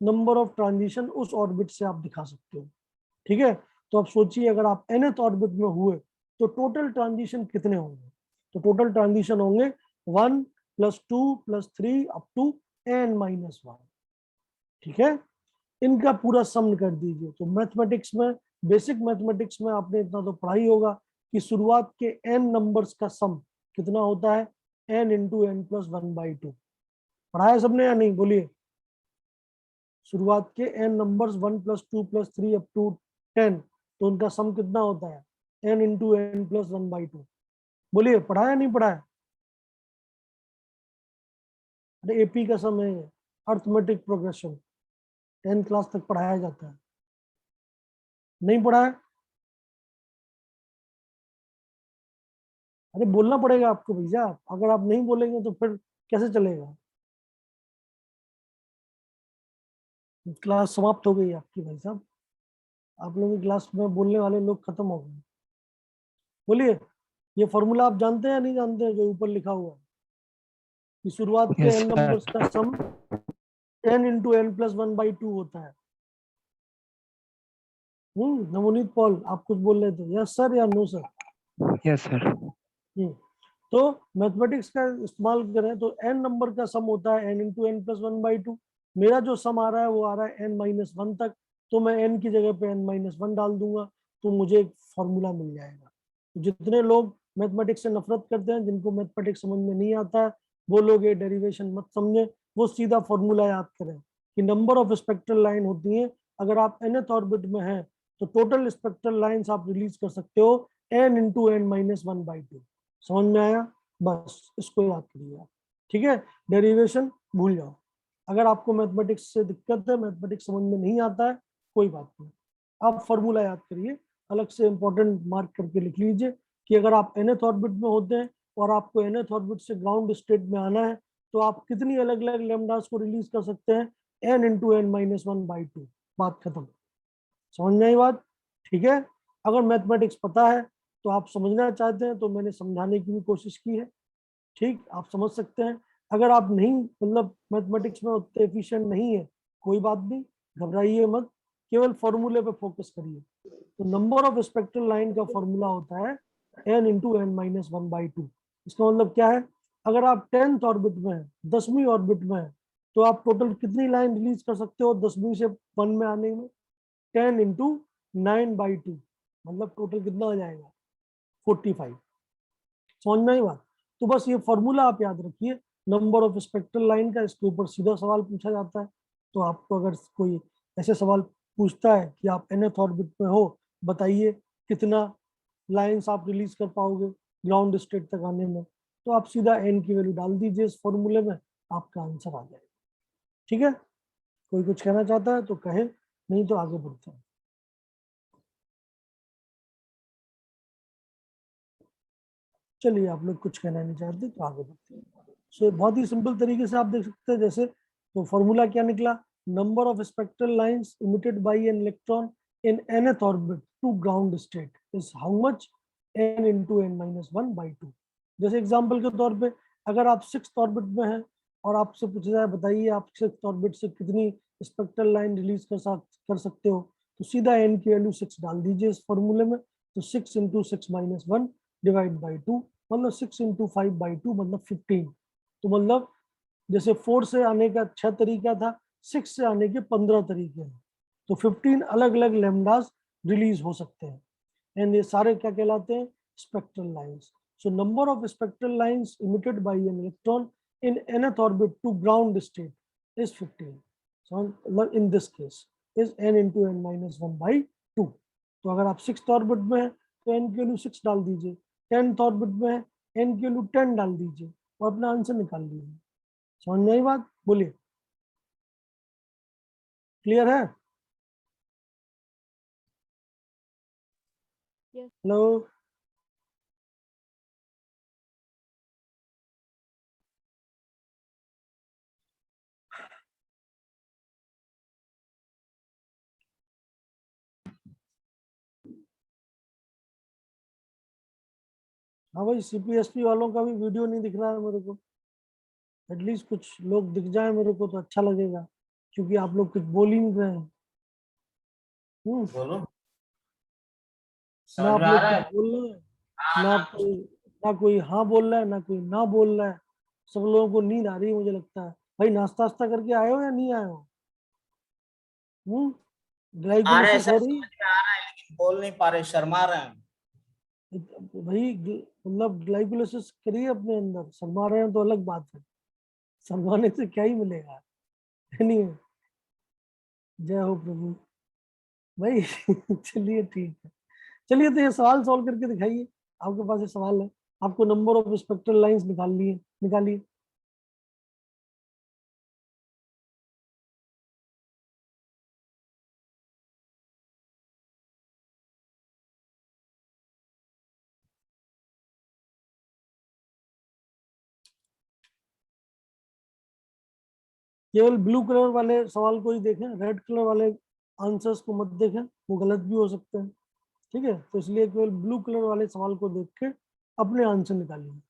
नंबर ऑफ ट्रांजिशन उस ऑर्बिट से आप दिखा सकते हो। ठीक है, तो आप सोचिए अगर आप nth ऑर्बिट में हुए तो टोटल ट्रांजिशन कितने होंगे, तो टोटल ट्रांजिशन होंगे 1 + 2 + 3 अप टू n-1। ठीक है, इनका पूरा सम कर दीजिए। तो मैथमेटिक्स में, बेसिक मैथमेटिक्स में आपने इतना तो पढ़ा ही होगा कि शुरुआत के n नंबर्स का सम कितना होता है, n × n+1/2। पढ़ा है सबने या नहीं, बोलिए। शुरुआत के n नंबर्स 1 + 2 + 3 अप टू 10, तो उनका सम कितना होता है, n × n+1/2। बोलिए, पढ़ा है नहीं पढ़ा है? अरे एपी का सम है, अर्थमेटिक प्रोग्रेशन, 10th क्लास तक पढ़ाया जाता है। नहीं पढ़ा है? अरे बोलना पड़ेगा आपको भैया, अगर आप नहीं बोलेंगे तो फिर कैसे चलेगा। क्लास समाप्त हो गई आपकी भाई साहब, आप लोगों की क्लास में बोलने वाले लोग खत्म हो गए। बोलिए, ये फॉर्मूला आप जानते हैं या नहीं जानते हैं जो ऊपर लिखा हुआ है कि शुरुआत के Yes, n sir. नंबर्स का सम n × n+1/2 होता है। नवनीत पॉल, आप कुछ बोल रहे थे, यस सर या नो सर? Yes, sir. तो मैथमेटिक्स का इस्तेमाल करें तो n नंबर का सम होता है n into n plus one by two. मेरा जो सम आ रहा है वो आ रहा है n माइनस वन तक, तो मैं n की जगह पे n माइनस वन डाल दूंगा तो मुझे एक फॉर्मूला मिल जाएगा। तो जितने लोग मैथमेटिक्स से नफरत करते हैं, जिनको मैथमेटिक्स समझ में नहीं आता है, वो लोग ये डेरिवेशन मत समझे, वो सीधा फॉर्मूला याद करें कि नंबर ऑफ स्पेक्ट्रल लाइन होती है, अगर आप nth ऑर्बिट में हैं तो टोटल स्पेक्ट्रल लाइंस आप रिलीज कर सकते हो n into n minus one by two. समझ में आया? बस इसको याद करिए आप, ठीक है? डेरिवेशन भूल जाओ। अगर आपको मैथमेटिक्स से दिक्कत है, मैथमेटिक्स समझ में नहीं आता है, कोई बात नहीं, आप फॉर्मूला याद करिए, अलग से इंपॉर्टेंट मार्क करके लिख लीजिए कि अगर आप nth ऑर्बिट में होते हैं और आपको nth ऑर्बिट से ग्राउंड स्टेट में आना है तो आप कितनी अलग अलग लेमडास को रिलीज कर सकते हैं, n into n minus one by two. बात खत्म। समझ में आई बात? ठीक है? अगर मैथमेटिक्स पता है तो आप समझना चाहते हैं तो मैंने समझाने की भी कोशिश की है, ठीक, आप समझ सकते हैं। अगर आप नहीं, मतलब मैथमेटिक्स में उतने एफिशिएंट नहीं है, कोई बात नहीं, घबराइए मत, केवल फॉर्मूले पे फोकस करिए। तो नंबर ऑफ स्पेक्ट्रल लाइन का फॉर्मूला होता है n into n minus one by two. इसका मतलब क्या है? अगर आप 10th ऑर्बिट में है, 10वीं ऑर्बिट में है, तो आप टोटल कितनी लाइन रिलीज कर सकते हो 10वीं से 1 में आने में? 10 इंटू नाइन बाई टू, मतलब टोटल कितना हो जाएगा? 45। समझ में आई बात? तो बस ये फॉर्मूला आप याद रखिए, नंबर ऑफ स्पेक्ट्रल लाइन का, इसके ऊपर सीधा सवाल पूछा जाता है। तो आपको अगर कोई ऐसे सवाल पूछता है कि आप nth ऑर्बिट में हो, बताइए कितना लाइंस आप रिलीज कर पाओगे ग्राउंड स्टेट तक आने में, तो आप सीधा n की वैल्यू डाल दीजिए इस फॉर्मूले में, आपका आंसर आ जाएगा। ठीक है? कोई कुछ कहना चाहता है तो कहे, नहीं तो आगे बढ़ते हैं। चलिए, आप लोग कुछ कहना नहीं चाहते तो आगे बढ़ते हैं। सो बहुत ही सिंपल तरीके से आप देख सकते हैं, जैसे तो फॉर्मूला क्या निकला, number of spectral lines emitted by an electron in nth orbit to ground state is how much, n into n minus one by two. जैसे एग्जाम्पल के तौर पे, अगर आप 6th ऑर्बिट में हैं और आपसे पूछा जाए बताइए आप 6th ऑर्बिट से कितनी स्पेक्ट्रल लाइन रिलीज कर सकते हो, तो सीधा n की वैल्यू 6 डाल दीजिए इस फॉर्मूले में। तो 6 into six minus one divide by two, मतलब 6 इंटू फाइव बाई टू, मतलब 15। तो मतलब जैसे 4 से आने का 6 तरीका था, 6 से आने के 15 तरीके हैं। तो 15 अलग अलग लेमडास रिलीज हो सकते हैं, एंड ये सारे क्या कहलाते हैं? Spectral lines. So number of spectral lines emitted by an electron in nth orbit to ground state is 15। सो मतलब in this case is n into n minus one by two. तो अगर आप 6th ऑर्बिट में है तो n की value 6 डाल दीजिए, 10th ऑर्बिट में है n की वैल्यू 10 डाल दीजिए और अपना आंसर निकाल लीजिए। समझ में आई बात? बोलिए, क्लियर है? Yes. हेलो? हाँ भाई, सीपीएसपी वालों का भी वीडियो नहीं दिख रहा है मेरे को, एटलीस्ट कुछ लोग दिख जाए मेरे को तो अच्छा लगेगा, क्योंकि आप लोग कुछ बोल ही नहीं रहे हैं। बोलो, ना समझ आप में आ लोग रहा कुछ है? बोल रहे हैं, हाँ ना ना, कोई हाँ बोल रहा है, ना कोई ना बोल रहा है। सब लोगों को नींद आ रही है मुझे लगता है। भाई नाश्ता वास्ता करके आए हो या नहीं आए हो? आ रहा है ग्लाइकोलिसिस सर, हो रही समझ में आ रहा है, लेकिन बोल नहीं पा रहे, शर्मा रहे हैं। है भाई, मतलब ग्लाइकोलिसिस करिए अपने अंदर, शर्मा रहे हैं तो अलग बात है, शर्माने से क्या ही मिलेगा। नहीं, जय हो प्रभु भाई। चलिए ठीक है, चलिए तो ये सवाल सॉल्व करके दिखाइए, आपके पास ये सवाल है, आपको नंबर ऑफ स्पेक्ट्रल लाइंस निकालिए। केवल ब्लू कलर वाले सवाल को ही देखें, रेड कलर वाले आंसर्स को मत देखें, वो गलत भी हो सकते हैं। ठीक है? तो इसलिए केवल ब्लू कलर वाले सवाल को देख के अपने आंसर निकालिए।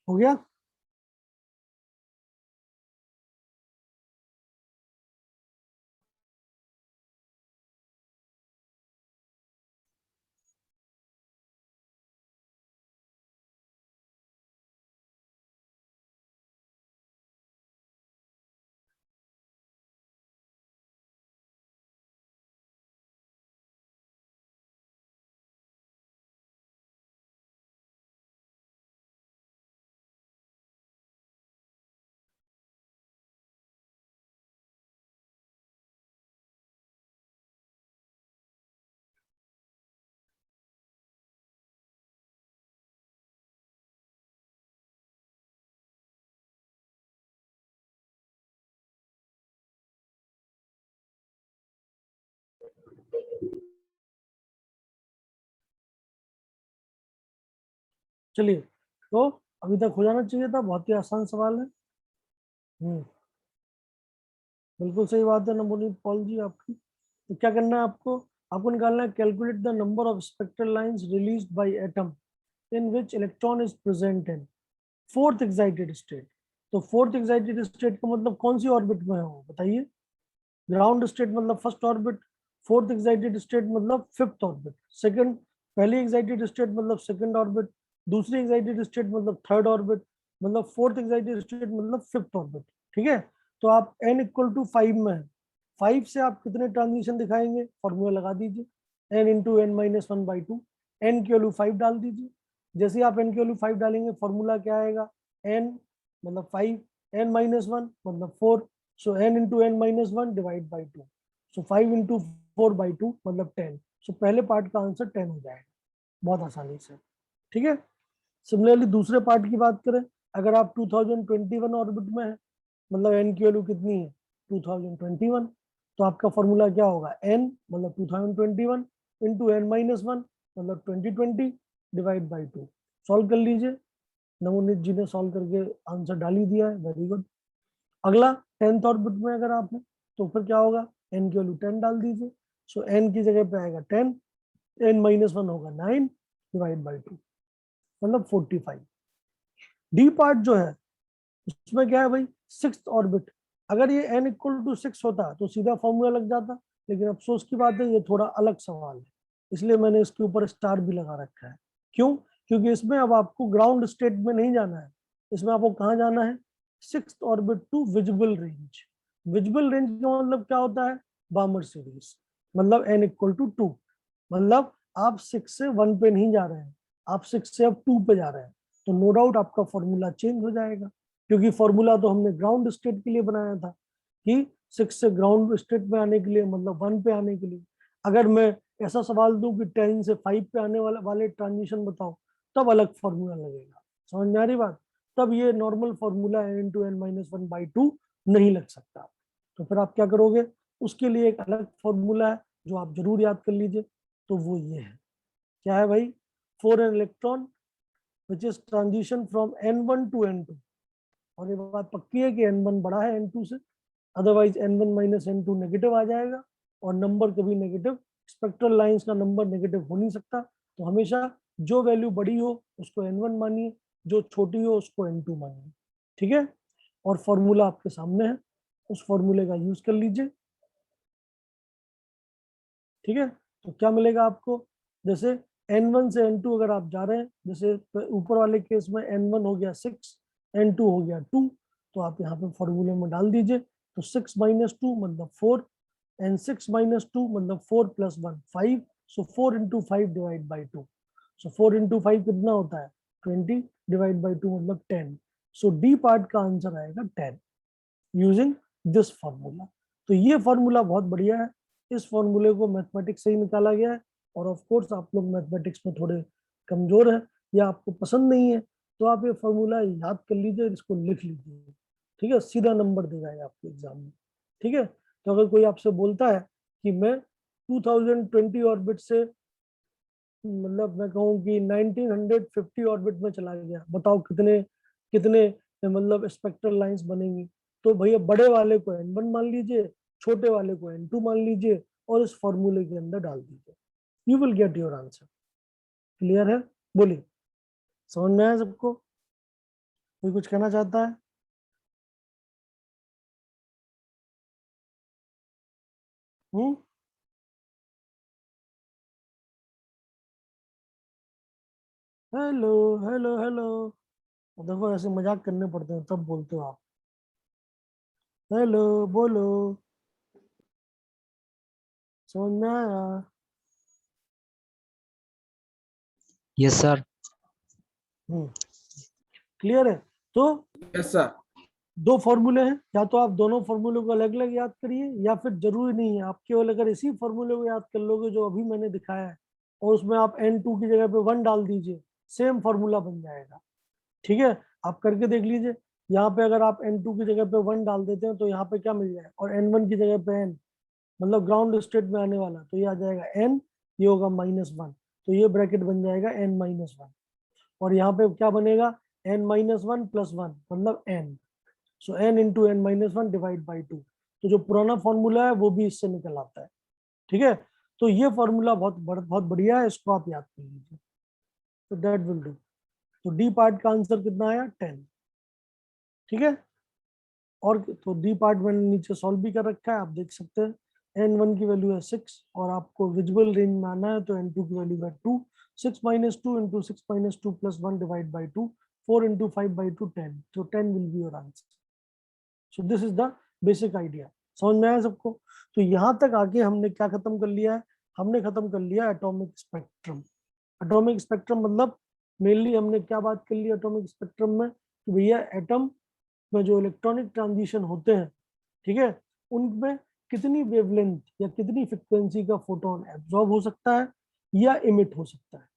हो गया? चलिए, तो अभी तक हो जाना चाहिए था, बहुत ही आसान सवाल है। बिल्कुल सही बात है नवनीत पॉल जी आपकी। तो क्या करना है आपको? आपको निकालना है calculate the number of spectral lines released by atom in which electron is present in fourth excited state. तो फोर्थ एक्साइटेड स्टेट का मतलब कौन सी ऑर्बिट में है वो बताइए? ग्राउंड स्टेट मतलब first orbit, fourth excited state मतलब फिफ्थ ऑर्बिट, सेकंड पहली एक्साइटेड स्टेट मतलब सेकंड ऑर्बिट, दूसरी एक्साइटेड स्टेट मतलब थर्ड ऑर्बिट, मतलब फोर्थ एक्साइटेड स्टेट मतलब फिफ्थ ऑर्बिट। ठीक है, तो आप n इक्वल टू 5 में है, 5 से आप कितने ट्रांजिशन दिखाएंगे? फॉर्मूला लगा दीजिए, n into n minus one by two, n की वैल्यू 5 डाल दीजिए। जैसे ही आप n की वैल्यू 5 डालेंगे फॉर्मूला क्या आएगा? n मतलब 5, n माइनस वन मतलब 4, so n into n minus 1 divide by 2, so 5 into 4 by 2 मतलब 10। so पहले पार्ट का आंसर 10 हो जाएगा बहुत आसानी से। ठीक है, सिमिलरली दूसरे पार्ट की बात करें, अगर आप 2021 ऑर्बिट में है, मतलब n की वैल्यू कितनी है? 2021, तो आपका फॉर्मूला क्या होगा? n मतलब 2021 इंटू एन माइनस वन मतलब 2020 डिवाइड बाई 2। सॉल्व कर लीजिए, नवनीत जी ने सॉल्व करके आंसर डाल ही दिया है, वेरी गुड। अगला 10th ऑर्बिट में अगर आप हैं तो फिर क्या होगा? n की वैल्यू 10 डाल दीजिए, सो n की जगह पे आएगा 10, n माइनस वन होगा 9 डिवाइड बाई 2 मतलब 45। डी पार्ट जो है उसमें क्या है भाई? Sixth orbit. अगर ये n इक्वल टू 6 होता तो सीधा फॉर्मूला लग जाता, लेकिन अफसोस की बात है ये थोड़ा अलग सवाल है, इसलिए मैंने इसके ऊपर स्टार भी लगा रखा है। क्यों? क्योंकि इसमें अब आपको ग्राउंड स्टेट में नहीं जाना है, इसमें आपको कहाँ जाना है? Sixth orbit to visible range. Visible range का मतलब क्या होता है? बामर सीरीज, मतलब n इक्वल टू 2, मतलब आप 6 से 1 पे नहीं जा रहे हैं, आप 6 से अब 2 पे जा रहे हैं, तो नो डाउट आपका फॉर्मूला चेंज हो जाएगा, क्योंकि फॉर्मूला तो हमने ग्राउंड स्टेट के लिए बनाया था कि 6 से ग्राउंड स्टेट में आने के लिए मतलब 1 पे आने के लिए। अगर मैं ऐसा सवाल दूं कि 10 से 5 पे आने वाले ट्रांजिशन बताओ, तब अलग फॉर्मूला लगेगा। समझ में आ रही बात? तब ये normal formula n into n minus one by two नहीं लग सकता। तो फिर आप क्या करोगे? उसके लिए एक अलग फॉर्मूला है जो आप जरूर याद कर लीजिए, तो वो ये है। क्या है भाई? For an electron which is transition from n1 to n2, और ये बात पक्की है कि n1 बड़ा है n2 से, otherwise n1 minus n2 negative आ जाएगा, और नंबर कभी नेगेटिव, स्पेक्ट्रल लाइंस का नंबर नेगेटिव हो नहीं सकता। तो हमेशा जो वैल्यू बड़ी हो उसको n1 मानिए, जो छोटी हो उसको n2 मानिए। ठीक है, और फॉर्मूला आपके सामने है, उस फॉर्मूले का यूज कर लीजिए। ठीक है, तो क्या मिलेगा आपको? जैसे n1 से n2 अगर आप जा रहे हैं, जैसे ऊपर वाले केस में n1 हो गया 6, n2 हो गया 2, तो आप यहाँ पे फॉर्मूले में डाल दीजिए, तो 6 माइनस टू मतलब 4, एंड 6 माइनस टू मतलब 4 plus 1 5, so 4 into 5 divide by 2, so 4 into 5 कितना होता है? 20 डिवाइड बाई 2 मतलब 10, सो डी पार्ट का आंसर आएगा 10 यूजिंग दिस फॉर्मूला। तो ये फॉर्मूला बहुत बढ़िया है, इस फॉर्मूले को मैथमेटिक्स से ही निकाला गया है, और ऑफ कोर्स आप लोग मैथमेटिक्स में थोड़े कमजोर हैं या आपको पसंद नहीं है, तो आप ये फॉर्मूला याद कर लीजिए, इसको लिख लीजिए। ठीक है, सीधा नंबर देगा ये आपको एग्जाम में। ठीक है, तो अगर कोई आपसे बोलता है कि मैं 2020 ऑर्बिट से, मतलब मैं कहूँ कि 1950 ऑर्बिट में चला गया, बताओ कितने कितने मतलब स्पेक्ट्रल लाइंस बनेंगी? तो भैया बड़े वाले को n1 मान लीजिए, छोटे वाले को n2 मान लीजिए, और इस फॉर्मूले के अंदर डाल दीजिए, you will get your answer. Clear है? बोलिए, समझ में आया सबको? कोई कुछ कहना चाहता है? Hello hello hello. देखो ऐसे मजाक करने पड़ते हैं तब बोलते हो आप। हेलो बोलो। समझ में आया? Yes, sir. क्लियर है? तो Yes, sir. दो फॉर्मूले हैं, या तो आप दोनों फॉर्मूले को अलग अलग याद करिए, या फिर जरूरी नहीं है, आप केवल अगर इसी फॉर्मूले को याद कर लोगे जो अभी मैंने दिखाया है, और उसमें आप n2 की जगह पे 1 डाल दीजिए, सेम फॉर्मूला बन जाएगा। ठीक है, आप करके देख लीजिए। यहाँ पे अगर आप n2 की जगह पे 1 डाल देते हैं तो यहाँ पे क्या मिल जाएगा, और n1 की जगह पे n, मतलब ग्राउंड स्टेट में आने वाला, तो ये आ जाएगा n, ये होगा -1, तो ये ब्रैकेट बन जाएगा n-1, और यहाँ पे क्या बनेगा, n-1 + 1 मतलब n, so n × n-1 divide by 2। तो जो पुराना फॉर्मूला है वो भी इससे निकल आता है। ठीक है, तो ये फॉर्मूला बहुत बढ़िया है, इसको आप याद कर लीजिए। तो दैट विल डू। तो डी पार्ट का आंसर कितना आया, 10। ठीक है, और तो डी पार्ट मैंने नीचे सॉल्व भी कर रखा है, आप देख सकते हैं। n1 की वैल्यू है 6, और आपको विजुअल रेंज में आना है, तो n2 की वैल्यू है 2। 6 - 2 × 6 - 2 + 1 डिवाइड बाई 2, 4 × 5/2 10, तो 10 will be your answer. So this is the basic idea. समझ में आया सबको? तो यहाँ तक आके हमने क्या खत्म कर लिया है, हमने खत्म कर लिया एटॉमिक स्पेक्ट्रम। एटॉमिक स्पेक्ट्रम मतलब मेनली हमने क्या बात कर ली एटॉमिक स्पेक्ट्रम में, कि भैया एटम में जो इलेक्ट्रॉनिक ट्रांजिशन होते हैं, ठीक है, उनमें कितनी वेवलेंथ या कितनी फ्रिक्वेंसी का फोटोन एब्जॉर्ब हो सकता है या इमिट हो सकता है।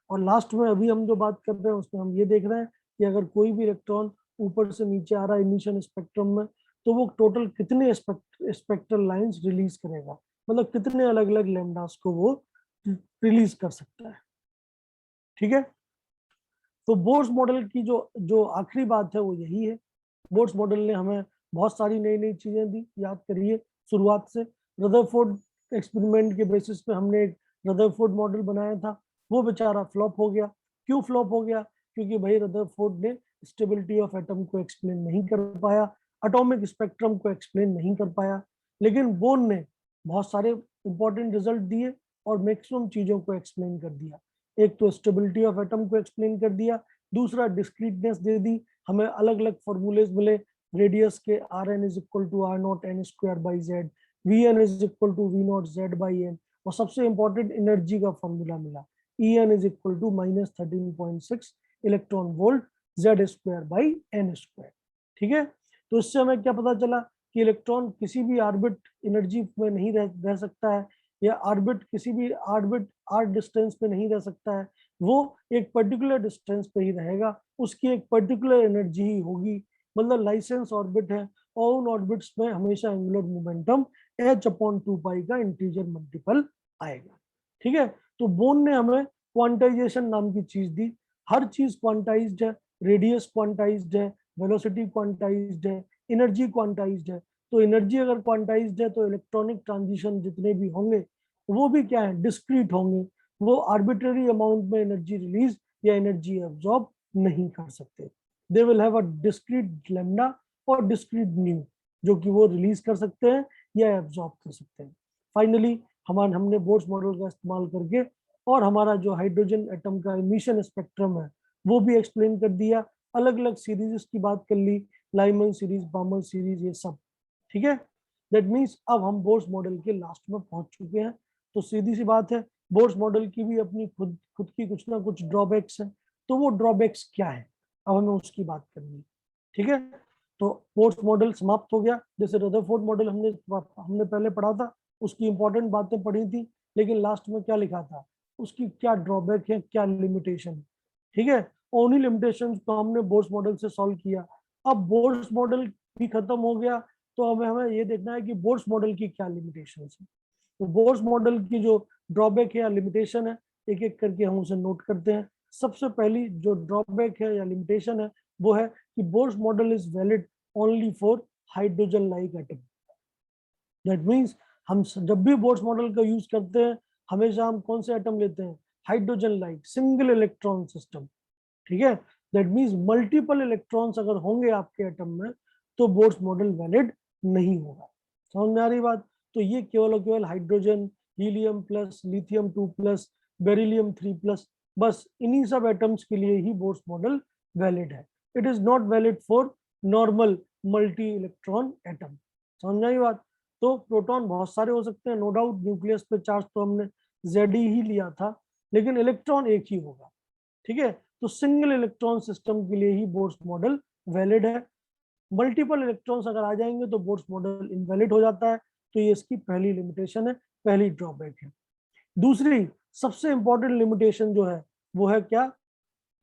और लास्ट में अभी हम जो बात कर रहे हैं उसमें हम ये देख रहे हैं कि अगर कोई भी इलेक्ट्रॉन ऊपर से नीचे आ रहा है इमिशन स्पेक्ट्रम में, तो वो टोटल कितने स्पेक्ट्रल लाइंस रिलीज करेगा, मतलब कितने अलग अलग लैम्डास को वो रिलीज कर सकता है। ठीक है, तो बोर्स मॉडल की जो जो आखिरी बात है वो यही है। बोर्स मॉडल ने हमें बहुत सारी नई नई चीजें दी, याद करिए शुरुआत से। रदरफोर्ड एक्सपेरिमेंट के बेसिस पे हमने एक रदरफोर्ड मॉडल बनाया था, वो बेचारा फ्लॉप हो गया। क्यों फ्लॉप हो गया? क्योंकि भाई रदरफोर्ड ने स्टेबिलिटी ऑफ एटम को एक्सप्लेन नहीं कर पाया, एटॉमिक स्पेक्ट्रम को एक्सप्लेन नहीं कर पाया। लेकिन बोर्न ने बहुत सारे इंपॉर्टेंट रिजल्ट दिए और मैक्सिमम चीजों को एक्सप्लेन कर दिया। एक तो स्टेबिलिटी ऑफ एटम को एक्सप्लेन कर दिया, दूसरा डिस्क्रीटनेस दे दी, हमें अलग अलग फॉर्मूलेज मिले, रेडियस के Rn = R0 n²/z, Vn = V0 z/n, और सबसे इंपॉर्टेंट एनर्जी का फॉर्मूला मिला, En = -13.6 इलेक्ट्रॉन वोल्ट z²/n²। ठीक है, तो इससे हमें क्या पता चला कि इलेक्ट्रॉन किसी भी ऑर्बिट एनर्जी में नहीं रह सकता है, या ऑर्बिट किसी भी ऑर्बिट आर्क डिस्टेंस पे नहीं रह सकता है, वो एक पर्टिकुलर डिस्टेंस पे ही रहेगा, उसकी एक पर्टिकुलर एनर्जी ही होगी। मतलब लाइसेंस ऑर्बिट है, और उन ऑर्बिट्स में हमेशा एंगुलर मोमेंटम h/2π का इंटीजर मल्टीपल आएगा। ठीक है, तो बोर्न ने हमें क्वांटाइजेशन नाम की चीज दी। हर चीज क्वांटाइज्ड है, रेडियस क्वांटाइज्ड है, वेलोसिटी क्वांटाइज्ड है, एनर्जी क्वांटाइज्ड है। तो एनर्जी अगर क्वांटाइज्ड है तो इलेक्ट्रॉनिक ट्रांजिशन जितने भी होंगे वो भी क्या है, डिस्क्रीट होंगे। वो आर्बिट्ररी अमाउंट में एनर्जी रिलीज या एनर्जी एब्जॉर्ब नहीं कर सकते। They will have a discrete lambda और डिस्क्रीट न्यू, जो कि वो रिलीज कर सकते हैं या एब्जॉर्ब कर सकते हैं। फाइनली हमने बोर्स मॉडल का इस्तेमाल करके और हमारा जो हाइड्रोजन एटम का इमिशन स्पेक्ट्रम है वो भी एक्सप्लेन कर दिया, अलग अलग सीरीज की बात कर ली, लाइमन सीरीज, बामर सीरीज, ये सब। ठीक है, दैट मीन्स अब हम बोर्स मॉडल के लास्ट में पहुंच चुके हैं। तो सीधी सी बात है, बोर्स मॉडल की भी अपनी खुद की कुछ ना कुछ ड्रॉबैक्स है। तो वो ड्रॉबैक्स क्या है, अब हमें उसकी बात करनी है। ठीक है, तो बोर्स मॉडल समाप्त हो गया। जैसे रदरफोर्ड मॉडल हमने पहले पढ़ा था, उसकी इंपॉर्टेंट बातें पढ़ी थी, लेकिन लास्ट में क्या लिखा था, उसकी क्या ड्रॉबैक है, क्या लिमिटेशन है। ठीक है, उन्हीं लिमिटेशन को हमने बोर्स मॉडल से सॉल्व किया। अब बोर्स मॉडल भी खत्म हो गया, तो हमें ये देखना है कि बोर्स मॉडल की क्या लिमिटेशन है। तो बोर्स मॉडल की जो ड्रॉबैक है या लिमिटेशन है, एक एक करके हम उसे नोट करते हैं। सबसे पहली जो ड्रॉबैक है या लिमिटेशन है वो है कि bourse model is valid only for hydrogen like atom. That means हम जब भी बोर्स मॉडल का यूज करते हैं, हमेशा हम कौन से एटम लेते हैं, hydrogen like single electron system. ठीक है, दैट मीन्स मल्टीपल इलेक्ट्रॉन्स अगर होंगे आपके एटम में तो बोर्स मॉडल वैलिड नहीं होगा। समझ में आ रही बात? तो ये केवल और केवल hydrogen, helium plus, lithium 2 plus, beryllium 3 plus, बस इन्हीं सब एटम्स के लिए ही बोर्स मॉडल वैलिड है। It is not valid for normal multi electron atom. समझ आई बात? तो प्रोटॉन बहुत सारे हो सकते हैं, नो डाउट। न्यूक्लियस पे चार्ज तो हमने Ze ही लिया था, लेकिन इलेक्ट्रॉन एक ही होगा। ठीक है, तो सिंगल इलेक्ट्रॉन सिस्टम के लिए ही बोर्स मॉडल वैलिड है। मल्टीपल इलेक्ट्रॉन्स अगर आ जाएंगे तो बोर्स मॉडल इनवैलिड हो जाता है। तो ये इसकी पहली लिमिटेशन है, पहली ड्रॉबैक है। दूसरी सबसे इंपॉर्टेंट लिमिटेशन जो है वो है क्या?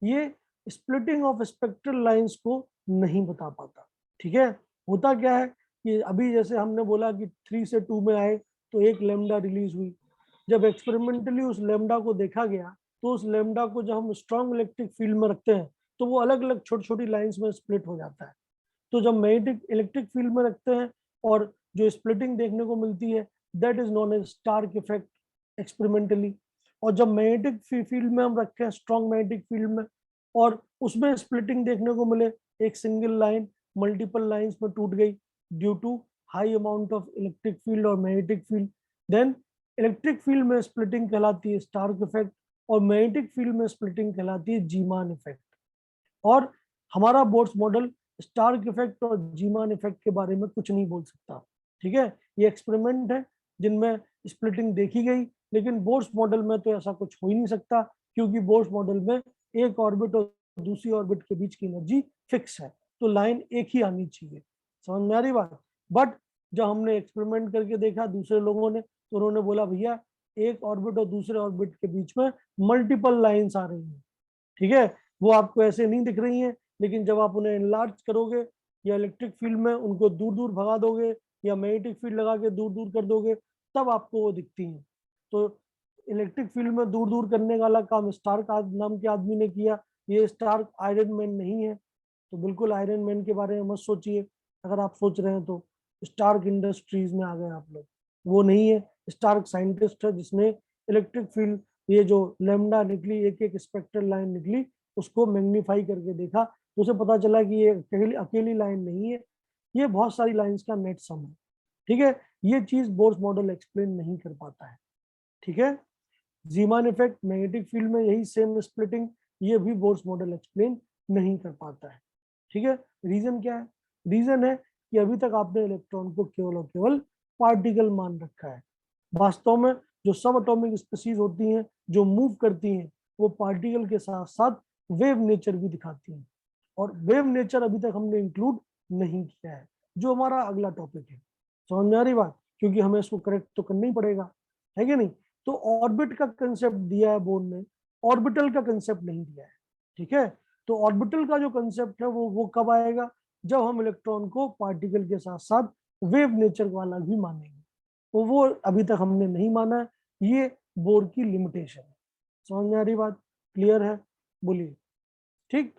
ये स्प्लिटिंग ऑफ स्पेक्ट्रल लाइंस को नहीं बता पाता। ठीक है, होता क्या है कि अभी जैसे हमने बोला कि 3 से 2 में आए तो एक लेमडा रिलीज हुई। जब एक्सपेरिमेंटली उस लेमडा को देखा गया तो उस लेमडा को जब हम स्ट्रॉन्ग इलेक्ट्रिक फील्ड में रखते हैं तो वो अलग अलग छोटी छोटी लाइंस में स्प्लिट हो जाता है। तो जब मैग्नेटिक इलेक्ट्रिक फील्ड में रखते हैं और जो स्प्लिटिंग देखने को मिलती है, that is known as Stark effect experimentally. और जब मैग्नेटिक फील्ड में हम रखें, स्ट्रॉन्ग मैग्नेटिक फील्ड में, और उसमें स्प्लिटिंग देखने को मिले, एक सिंगल लाइन मल्टीपल लाइंस में टूट गई due to high amount of electric field और magnetic field, then electric field में स्प्लिटिंग कहलाती है स्टार्क इफेक्ट और मैग्नेटिक फील्ड में स्प्लिटिंग कहलाती है जीमान इफेक्ट। और हमारा बोर्स मॉडल स्टार्क इफेक्ट और जीमान इफेक्ट के बारे में कुछ नहीं बोल सकता। ठीक है, ये एक्सपेरिमेंट है जिनमें स्प्लिटिंग देखी गई, लेकिन बोर्स मॉडल में तो ऐसा कुछ हो ही नहीं सकता, क्योंकि बोर्स मॉडल में एक ऑर्बिट और दूसरी ऑर्बिट के बीच की एनर्जी फिक्स है, तो लाइन एक ही आनी चाहिए। समझ में आ रही बात? बट जब हमने एक्सपेरिमेंट करके देखा दूसरे लोगों ने, तो उन्होंने बोला भैया एक ऑर्बिट और दूसरे ऑर्बिट के बीच में मल्टीपल लाइंस आ रही हैं। ठीक है, वो आपको ऐसे नहीं दिख रही हैं, लेकिन जब आप उन्हें एनलार्ज करोगे या इलेक्ट्रिक फील्ड में उनको दूर दूर भगा दोगे या मैग्नेटिक फील्ड लगा के दूर दूर कर दोगे, तब आपको वो दिखती हैं। तो इलेक्ट्रिक फील्ड में दूर दूर करने वाला काम स्टार्क नाम के आदमी ने किया। ये स्टार्क आयरन मैन नहीं है, तो बिल्कुल आयरन मैन के बारे में मत सोचिए। अगर आप सोच रहे हैं तो स्टार्क इंडस्ट्रीज में आ गए आप लोग, वो नहीं है। स्टार्क साइंटिस्ट है जिसने इलेक्ट्रिक फील्ड, ये जो लैम्डा निकली, एक एक स्पेक्ट्रल लाइन निकली, उसको मैग्नीफाई करके देखा, तो उसे पता चला कि ये अकेली लाइन नहीं है, ये बहुत सारी लाइंस का नेट सम है। ठीक है, ये चीज बोर्स मॉडल एक्सप्लेन नहीं कर पाता है। ठीक है, जीमान इफेक्ट, मैग्नेटिक फील्ड में यही सेम स्प्लिटिंग, ये भी बोर्स मॉडल एक्सप्लेन नहीं कर पाता है। ठीक है, रीजन क्या है? रीजन है कि अभी तक आपने इलेक्ट्रॉन को केवल और केवल पार्टिकल मान रखा है। वास्तव में जो सब एटॉमिक स्पीशीज होती हैं जो मूव करती हैं, वो पार्टिकल के साथ साथ वेव नेचर भी दिखाती हैं, और वेव नेचर अभी तक हमने इंक्लूड नहीं किया है, जो हमारा अगला टॉपिक है। समझ में आ रही बात? क्योंकि हमें इसको करेक्ट तो करना ही पड़ेगा, है कि नहीं? तो ऑर्बिट का कंसेप्ट दिया है बोर्ड ने, ऑर्बिटल का कंसेप्ट नहीं दिया है। ठीक है, तो ऑर्बिटल का जो कंसेप्ट है वो कब आएगा? जब हम इलेक्ट्रॉन को पार्टिकल के साथ साथ वेव नेचर वाला भी मानेंगे, तो वो अभी तक हमने नहीं माना है। ये बोर्ड की लिमिटेशन है। समझ में आ रही बात? क्लियर है? बोलिए। ठीक,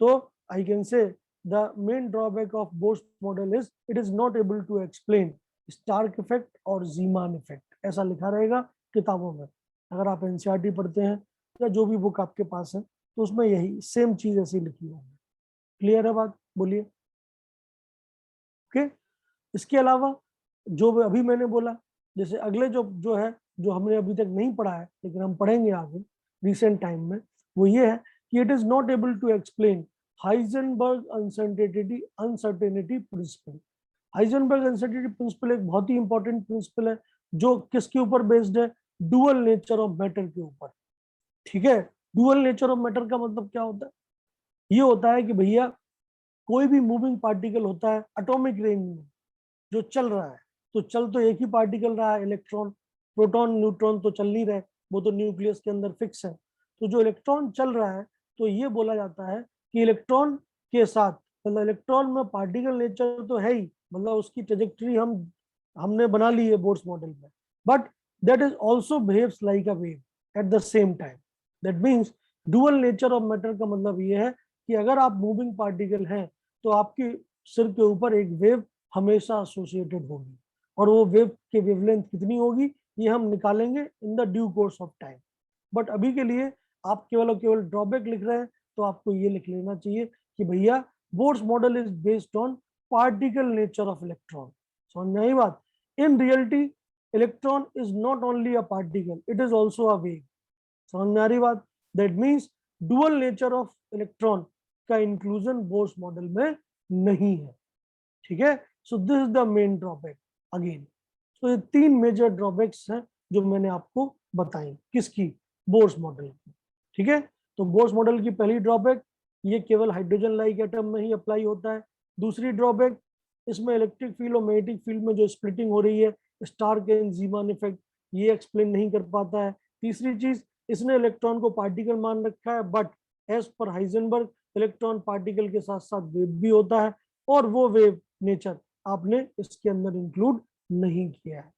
तो I can say the main drawback of Bohr's model is it is not able to explain Stark effect और जीमान इफेक्ट, ऐसा लिखा रहेगा किताबों में। अगर आप एनसीईआरटी पढ़ते हैं या जो भी बुक आपके पास है, तो उसमें यही सेम चीज ऐसी लिखी होगी। क्लियर है बात? बोलिए। ओके, इसके अलावा जो अभी मैंने बोला, जैसे अगले जो है, जो हमने अभी तक नहीं पढ़ा है लेकिन हम पढ़ेंगे आगे रिसेंट टाइम में, वो ये है कि it is not able to explain Heisenberg uncertainty principle. Heisenberg uncertainty principle एक बहुत ही इंपॉर्टेंट प्रिंसिपल है, जो किसके ऊपर बेस्ड है? डुअल नेचर ऑफ मैटर के ऊपर। ठीक है, डुअल नेचर ऑफ मैटर का मतलब क्या होता है? ये होता है कि भैया कोई भी मूविंग पार्टिकल होता है एटॉमिक रेंज में जो चल रहा है, तो चल तो एक ही पार्टिकल रहा है, इलेक्ट्रॉन। प्रोटॉन न्यूट्रॉन तो चल नहीं रहे, वो तो न्यूक्लियस के अंदर फिक्स है। तो जो इलेक्ट्रॉन चल रहा है, तो ये बोला जाता है कि इलेक्ट्रॉन के साथ, मतलब इलेक्ट्रॉन में पार्टिकल नेचर तो है ही, मतलब उसकी ट्रेजेक्टरी हमने बना ली है बोर्स मॉडल में, but that is also behaves like a wave at the same time. That means dual nature of matter का मतलब ये है कि अगर आप मूविंग पार्टिकल हैं तो आपके सिर के ऊपर एक वेव हमेशा एसोसिएटेड होगी, और वो वेव की वेवलेंथ कितनी होगी ये हम निकालेंगे in the due course of time. But अभी के लिए आप केवल और केवल ड्रॉबैक लिख रहे हैं, तो आपको ये लिख लेना चाहिए कि भैया bourse model is based on particle nature of electron. समझ में आई बात? In reality electron is not only a particle, it is also a wave. समझ में आ रही बात? That means dual nature of electron का इंक्लूजन बोर्स मॉडल में नहीं है। ठीक है, सो this is the main drawback again. तो ये 3 मेजर ड्रॉबैक्स हैं जो मैंने आपको बताई किसकी, बोर्स मॉडल की। ठीक है, तो बोर्स मॉडल की पहली ड्रॉबैक, ये केवल हाइड्रोजन लाइक एटम में ही अप्लाई होता है। दूसरी ड्रॉबैक, इसमें इलेक्ट्रिक फील्ड और मैग्नेटिक फील्ड में जो स्प्लिटिंग हो रही है, स्टार्क एंड ज़ीमान इफेक्ट, ये एक्सप्लेन नहीं कर पाता है। तीसरी चीज, इसने इलेक्ट्रॉन को पार्टिकल मान रखा है, but as per Heisenberg electron particle के साथ साथ वेव भी होता है, और वो वेव नेचर आपने इसके अंदर इंक्लूड नहीं किया है।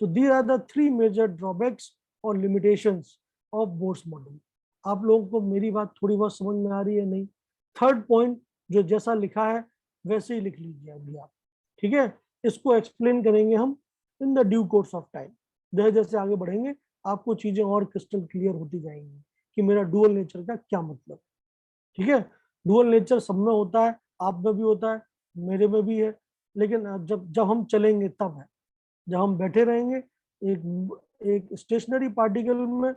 So these are the 3 major drawbacks और लिमिटेशंस ऑफ बोर्स मॉडल। आप लोगों को मेरी बात थोड़ी बहुत समझ में आ रही है? नहीं? थर्ड पॉइंट जो जैसा लिखा है वैसे ही लिख लीजिए अभी आप। ठीक है, इसको एक्सप्लेन करेंगे हम in the due course of time. जैसे जैसे आगे बढ़ेंगे आपको चीजें और क्रिस्टल क्लियर होती जाएंगी कि मेरा डुअल नेचर का क्या मतलब। ठीक है, डुअल नेचर सब में होता है, आप में भी होता है, मेरे में भी है, लेकिन जब जब हम चलेंगे तब है। जब हम बैठे रहेंगे एक स्टेशनरी पार्टिकल में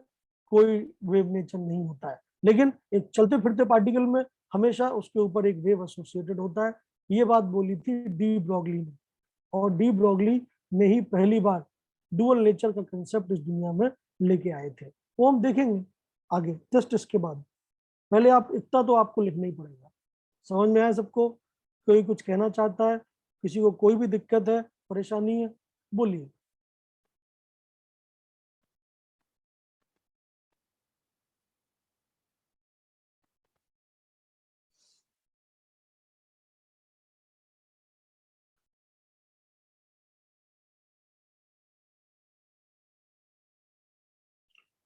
कोई वेव नेचर नहीं होता है, लेकिन एक चलते फिरते पार्टिकल में हमेशा उसके ऊपर एक वेव एसोसिएटेड होता है। ये बात बोली थी डी ब्रॉगली ने, और डी ब्रॉगली ने ही पहली बार डुअल नेचर का कंसेप्ट इस दुनिया में लेके आए थे। वो हम देखेंगे आगे जस्ट इसके बाद। पहले आप इतना तो आपको लिखना ही पड़ेगा। समझ में आया सबको? कोई कुछ कहना चाहता है? किसी को कोई भी दिक्कत है, परेशानी है, बोलिए।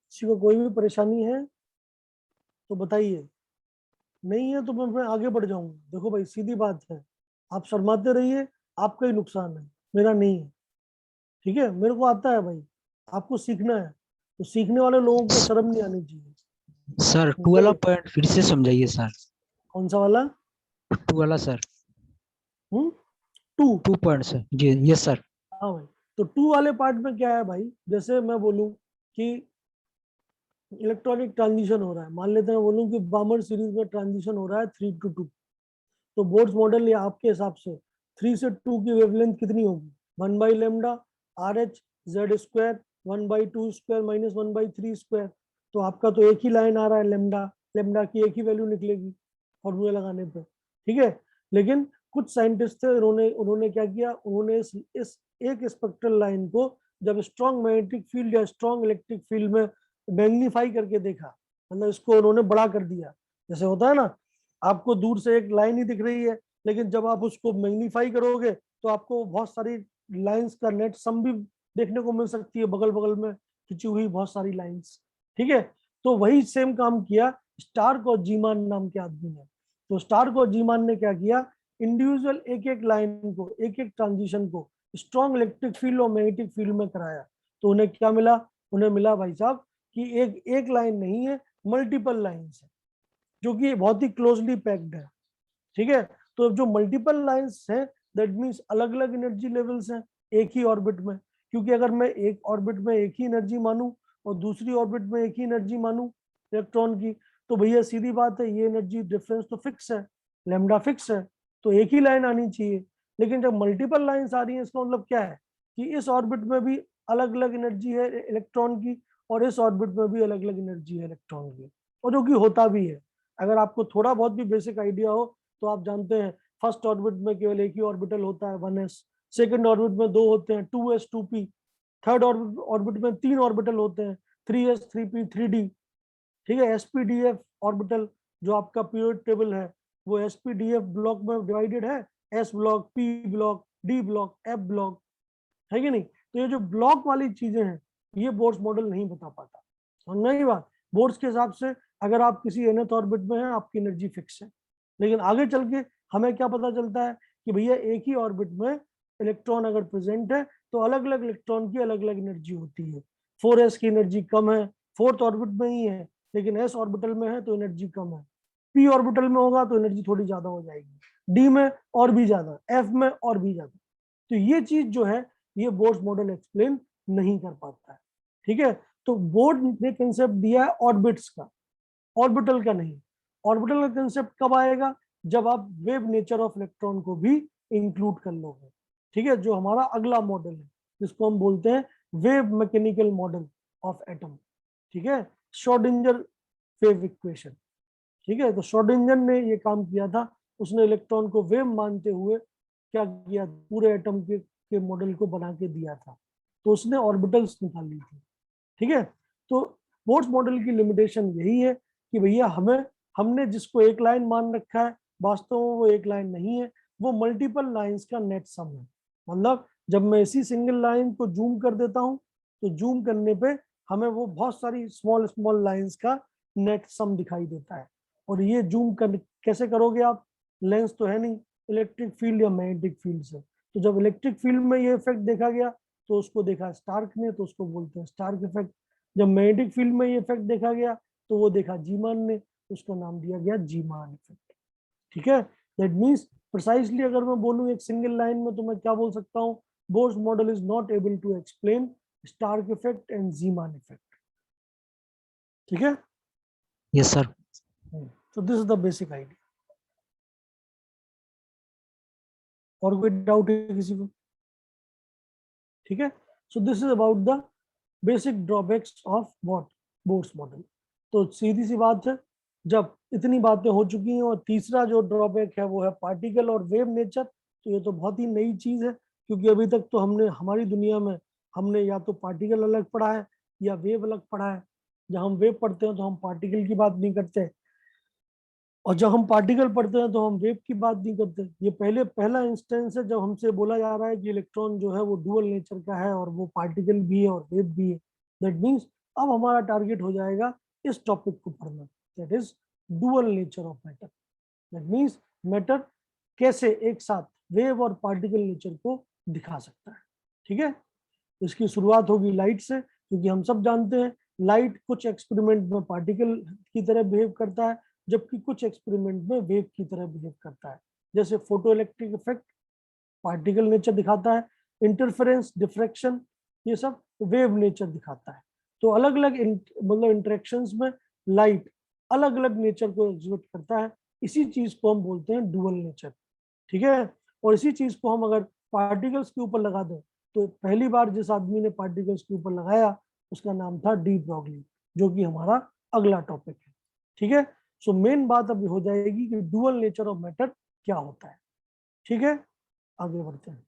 किसी को कोई भी परेशानी है तो बताइए। नहीं है तो मैं आगे बढ़ जाऊंगा। देखो भाई, सीधी बात है, आप शर्माते रहिए, आपका ही नुकसान है, मेरा नहीं है। ठीक है, मेरे को आता है भाई, आपको सीखना है, तो सीखने वाले लोगों को शर्म नहीं आनी चाहिए। सर 2 वाला समझे? पॉइंट फिर से समझाइए सर। कौन सा वाला? 2 वाला सर। 2। 2 पॉइंट सर जी, यस सर। हाँ भाई, तो 2 वाले पार्ट में क्या है भाई, जैसे मैं बोलूं कि इलेक्ट्रॉनिक ट्रांजिशन हो रहा है, मान लेते हैं बोलूं कि बामर सीरीज में ट्रांजिशन हो रहा है 3 to 2, तो बोर्ड्स मॉडल या आपके हिसाब से 3 से 2 की वेवलेंथ कितनी होगी? 1/λ RH Z square 1/2 square minus 1/3 square. तो आपका तो एक ही लाइन आ रहा है, लेमडा, लेमडा की एक ही वैल्यू निकलेगी फॉर्मूला लगाने पे। ठीक है, लेकिन कुछ साइंटिस्ट थे, उन्होंने उन्होंने क्या किया, उन्होंने इस एक स्पेक्ट्रल लाइन को जब स्ट्रॉन्ग मैग्नेटिक फील्ड या स्ट्रॉन्ग इलेक्ट्रिक फील्ड में मैग्नीफाई करके देखा, मतलब इसको उन्होंने बड़ा कर दिया। जैसे होता है ना, आपको दूर से एक लाइन ही दिख रही है, लेकिन जब आप उसको मैग्नीफाई करोगे तो आपको बहुत सारी लाइंस का नेट सम भी देखने को मिल सकती है, बगल बगल में खिंची हुई बहुत सारी लाइंस। ठीक है, तो वही सेम काम किया स्टार्क और जीमान नाम के आदमी ने। तो स्टार्क और जीमान ने क्या किया, इंडिविजुअल एक एक लाइन को, एक एक ट्रांजिशन को स्ट्रॉन्ग इलेक्ट्रिक फील्ड और मैग्नेटिक फील्ड में कराया। तो उन्हें क्या मिला? उन्हें मिला भाई साहब कि एक लाइन नहीं है, मल्टीपल लाइंस है, जो कि बहुत ही क्लोजली पैक्ड है। ठीक है, तो जो मल्टीपल लाइंस है दैट मींस अलग अलग एनर्जी लेवल्स हैं एक ही ऑर्बिट में। क्योंकि अगर मैं एक ऑर्बिट में एक ही एनर्जी मानूं और दूसरी ऑर्बिट में एक ही एनर्जी मानूं इलेक्ट्रॉन की, तो भैया सीधी बात है, ये एनर्जी डिफरेंस तो फिक्स है, लैम्डा फिक्स है, तो एक ही लाइन आनी चाहिए। लेकिन जब मल्टीपल लाइंस आ रही है, इसका मतलब क्या है कि इस ऑर्बिट में भी अलग अलग एनर्जी है इलेक्ट्रॉन की, और इस ऑर्बिट में भी अलग अलग एनर्जी है इलेक्ट्रॉन की, और जो कि होता भी है। अगर आपको थोड़ा बहुत भी बेसिक आइडिया हो तो आप जानते हैं फर्स्ट ऑर्बिट में केवल एक ही ऑर्बिटल होता है 1s, सेकंड ऑर्बिट में 2 होते हैं 2s 2p, थर्ड ऑर्बिट में 3 ऑर्बिटल होते हैं 3s 3p 3d। ठीक है, sp-df ऑर्बिटल जो आपका पीरियड टेबल है वो sp-df ब्लॉक में डिवाइडेड है, s block, p block, d block, f block, है कि नहीं? तो ये जो ब्लॉक वाली चीजें हैं ये बोर्स मॉडल नहीं बता पाता। समझना ही बात? बोर्स के हिसाब से अगर आप किसी nth ऑर्बिट में हैं आपकी एनर्जी फिक्स है, लेकिन आगे चल के हमें क्या पता चलता है कि भैया एक ही ऑर्बिट में इलेक्ट्रॉन अगर प्रेजेंट है तो अलग अलग इलेक्ट्रॉन की अलग अलग एनर्जी होती है। 4s की एनर्जी कम है, फोर्थ ऑर्बिट में ही है, लेकिन s ऑर्बिटल में है तो एनर्जी कम है। p ऑर्बिटल में होगा तो एनर्जी थोड़ी ज्यादा हो जाएगी, d में और भी ज्यादा, f में और भी ज्यादा। तो ये चीज जो है ये बोर्स मॉडल एक्सप्लेन नहीं कर पाता है। ठीक है, तो बोर्ड ने कंसेप्ट दिया है ऑर्बिट्स का, ऑर्बिटल का नहीं। ऑर्बिटल का कंसेप्ट कब आएगा? जब आप वेव नेचर ऑफ इलेक्ट्रॉन को भी इंक्लूड कर लोगे। ठीक है, जो हमारा अगला मॉडल है जिसको हम बोलते हैं wave mechanical model of atom. ठीक है, श्रोडिंगर वेव इक्वेशन। ठीक है, तो श्रोडिंगर ने ये काम किया था, उसने इलेक्ट्रॉन को वेव मानते हुए क्या किया, पूरे एटम के मॉडल को बना के दिया था, तो उसने ऑर्बिटल्स निकाली थी। ठीक है, तो बोर्स मॉडल की लिमिटेशन यही है कि भैया हमने जिसको एक लाइन मान रखा है, वास्तव में वो एक लाइन नहीं है, वो मल्टीपल लाइंस का नेट सम है। मतलब जब मैं इसी सिंगल लाइन को जूम कर देता हूं तो जूम करने पे हमें वो बहुत सारी स्मॉल स्मॉल लाइंस का नेट सम दिखाई देता है। और ये जूम कर कैसे करोगे आप? लेंस तो है नहीं, इलेक्ट्रिक फील्ड या मैग्नेटिक फील्ड से। तो जब इलेक्ट्रिक फील्ड में ये इफेक्ट देखा गया तो उसको देखा स्टार्क ने, तो उसको बोलते हैं स्टार्क इफेक्ट। जब मैग्नेटिक फील्ड में ये इफेक्ट देखा गया तो वो देखा जीमान ने, उसको नाम दिया गया जीमान इफेक्ट। ठीक है, दैट मीन्स प्रिसाइसली अगर मैं बोलूं एक सिंगल लाइन में तो मैं क्या बोल सकता हूं? Bohr's model is not able to explain Stark effect and Zeeman effect. ठीक है, yes sir. so this is the basic idea। और कोई डाउट है किसी को? ठीक है, सो this is about the basic drawbacks of what Bohr's model. तो सीधी सी बात है, जब इतनी बातें हो चुकी हैं और तीसरा जो ड्रॉबैक है वो है पार्टिकल और वेव नेचर। तो ये तो बहुत ही नई चीज है, क्योंकि अभी तक तो हमने हमारी दुनिया में हमने या तो पार्टिकल अलग पढ़ा है या वेव अलग पढ़ा है। जब हम वेव पढ़ते हैं तो हम पार्टिकल की बात नहीं करते, और जब हम पार्टिकल पढ़ते हैं तो हम वेव की बात नहीं करते। ये पहला इंस्टेंस है जब हमसे बोला जा रहा है कि इलेक्ट्रॉन जो है वो डुअल नेचर का है और वो पार्टिकल भी है और वेव भी है। दैट मीन्स अब हमारा टारगेट हो जाएगा इस टॉपिक को पढ़ना, that is dual nature of matter. That means matter कैसे एक साथ वेव और पार्टिकल नेचर को दिखा सकता है। ठीक है, इसकी शुरुआत होगी लाइट से, क्योंकि हम सब जानते हैं लाइट कुछ एक्सपेरिमेंट में पार्टिकल की तरह बिहेव करता है, जबकि कुछ एक्सपेरिमेंट में वेव की तरह बिहेव करता है। जैसे photo electric effect particle nature दिखाता है, इंटरफेरेंस, डिफ्रैक्शन, ये सब वेव नेचर दिखाता है। तो अलग अलग मतलब इंटरेक्शंस में लाइट अलग अलग नेचर को एग्जिबिट करता है। इसी चीज को हम बोलते हैं डुअल नेचर। ठीक है, और इसी चीज को हम अगर पार्टिकल्स के ऊपर लगा दें, तो पहली बार जिस आदमी ने पार्टिकल्स के ऊपर लगाया उसका नाम था डी ब्रॉगली, जो कि हमारा अगला टॉपिक है। ठीक है, सो मेन बात अभी हो जाएगी कि डुअल नेचर ऑफ मैटर क्या होता है। ठीक है, आगे बढ़ते हैं।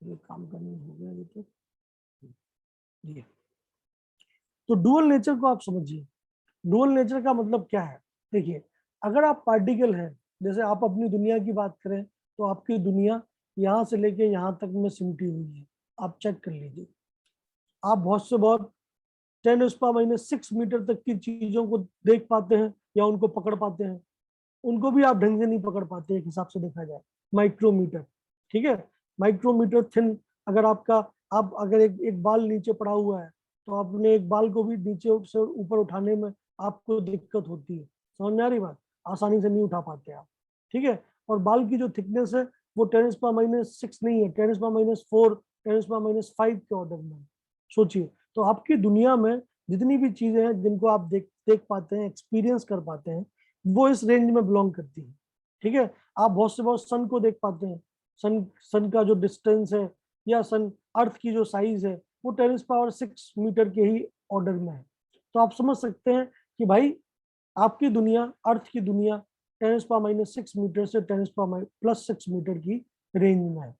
ये काम करने हो गया ये तो ये। तो डुअल नेचर को आप समझिए। डुअल नेचर का मतलब क्या है? देखिए, अगर आप पार्टिकल हैं, जैसे आप अपनी दुनिया की बात करें तो आपकी दुनिया यहाँ से लेके यहाँ तक में सिमटी हुई है। आप चेक कर लीजिए, आप बहुत से बहुत 10⁻⁶ मीटर तक की चीजों को देख पाते हैं या उनको पकड़ पाते हैं। उनको भी आप ढंग से नहीं पकड़ पाते एक हिसाब से देखा जाए। माइक्रोमीटर, ठीक है, माइक्रोमीटर थिन। अगर आप अगर एक बाल नीचे पड़ा हुआ है तो आपने एक बाल को भी नीचे से ऊपर उठाने में आपको दिक्कत होती है। समझ में आ रही बात? आसानी से नहीं उठा पाते आप। ठीक है, और बाल की जो थिकनेस है वो 10⁻⁶ नहीं है, 10⁻⁴, 10⁻⁵ के ऑर्डर में। सोचिए, तो आपकी दुनिया में जितनी भी चीजें हैं जिनको आप देख पाते हैं, एक्सपीरियंस कर पाते हैं, वो इस रेंज में बिलोंग करती है। ठीक है, आप बहुत से बहुत सन को देख पाते हैं। सन का जो डिस्टेंस है या सन अर्थ की जो साइज है वो 10⁻⁶ मीटर के ही ऑर्डर में है। तो आप समझ सकते हैं कि भाई आपकी दुनिया, अर्थ की दुनिया 10⁻⁶ मीटर से 10⁻+6 मीटर की रेंज में है।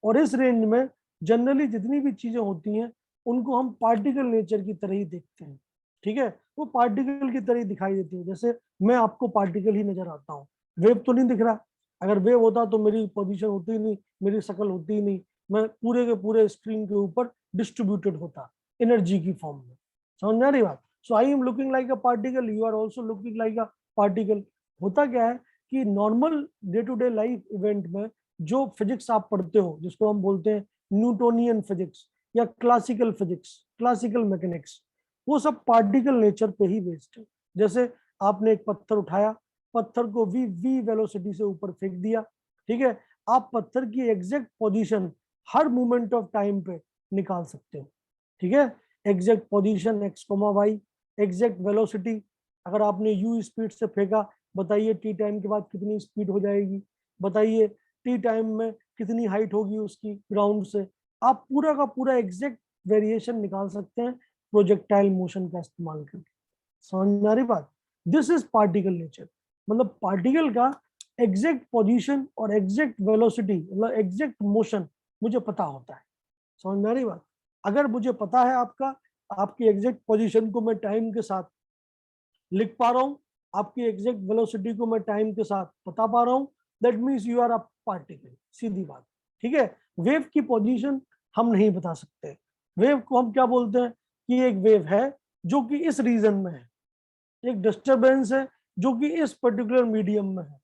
और इस रेंज में जनरली जितनी भी चीजें होती हैं उनको हम पार्टिकल नेचर की तरह ही देखते हैं। ठीक है, वो पार्टिकल की तरह ही दिखाई देती है। जैसे मैं आपको पार्टिकल ही नजर आता हूँ, वेव तो नहीं दिख रहा। अगर वेव होता तो मेरी पोजीशन होती ही नहीं, मेरी शक्ल होती ही नहीं, मैं पूरे के पूरे स्क्रीन के ऊपर डिस्ट्रीब्यूटेड होता एनर्जी की फॉर्म में। समझ में आ रही बात? So I am looking like a particle, you are also looking like a particle. होता क्या है कि normal day to day life event में जो फिजिक्स आप पढ़ते हो, जिसको हम बोलते हैं न्यूटोनियन फिजिक्स, या क्लासिकल फिजिक्स, क्लासिकल मैकेनिक्स, वो सब पार्टिकल नेचर पे ही बेस्ड है। जैसे आपने एक पत्थर उठाया, पत्थर को v वेलोसिटी से ऊपर फेंक दिया, ठीक है, आप पत्थर की exact position her moment of time पे निकाल सकते हो, ठीक है, exact position x, y, exact velocity. अगर आपने u स्पीड से फेंका, बताइए t टाइम के बाद कितनी स्पीड हो जाएगी, बताइए t टाइम में कितनी हाइट होगी उसकी ग्राउंड से। आप पूरा का पूरा एग्जैक्ट वेरिएशन निकाल सकते हैं प्रोजेक्टाइल मोशन का इस्तेमाल करके। समझ में आ रही बात? दिस इज पार्टिकल नेचर, मतलब पार्टिकल का एग्जैक्ट पोजीशन और एग्जैक्ट वेलोसिटी, मतलब एग्जैक्ट मोशन मुझे पता होता है। समझ में आ रही बात? अगर मुझे पता है आपकी एग्जैक्ट पोजीशन को मैं टाइम के साथ लिख पा रहा हूँ, आपकी एग्जैक्ट वेलोसिटी को मैं टाइम के साथ बता पा रहा हूँ, that means you are a particle. सीधी बात, ठीक है। वेव की पोजीशन हम नहीं बता सकते। वेव को हम क्या बोलते हैं कि एक वेव है जो कि इस रीजन में है, एक डिस्टरबेंस है जो कि इस पर्टिकुलर मीडियम में है,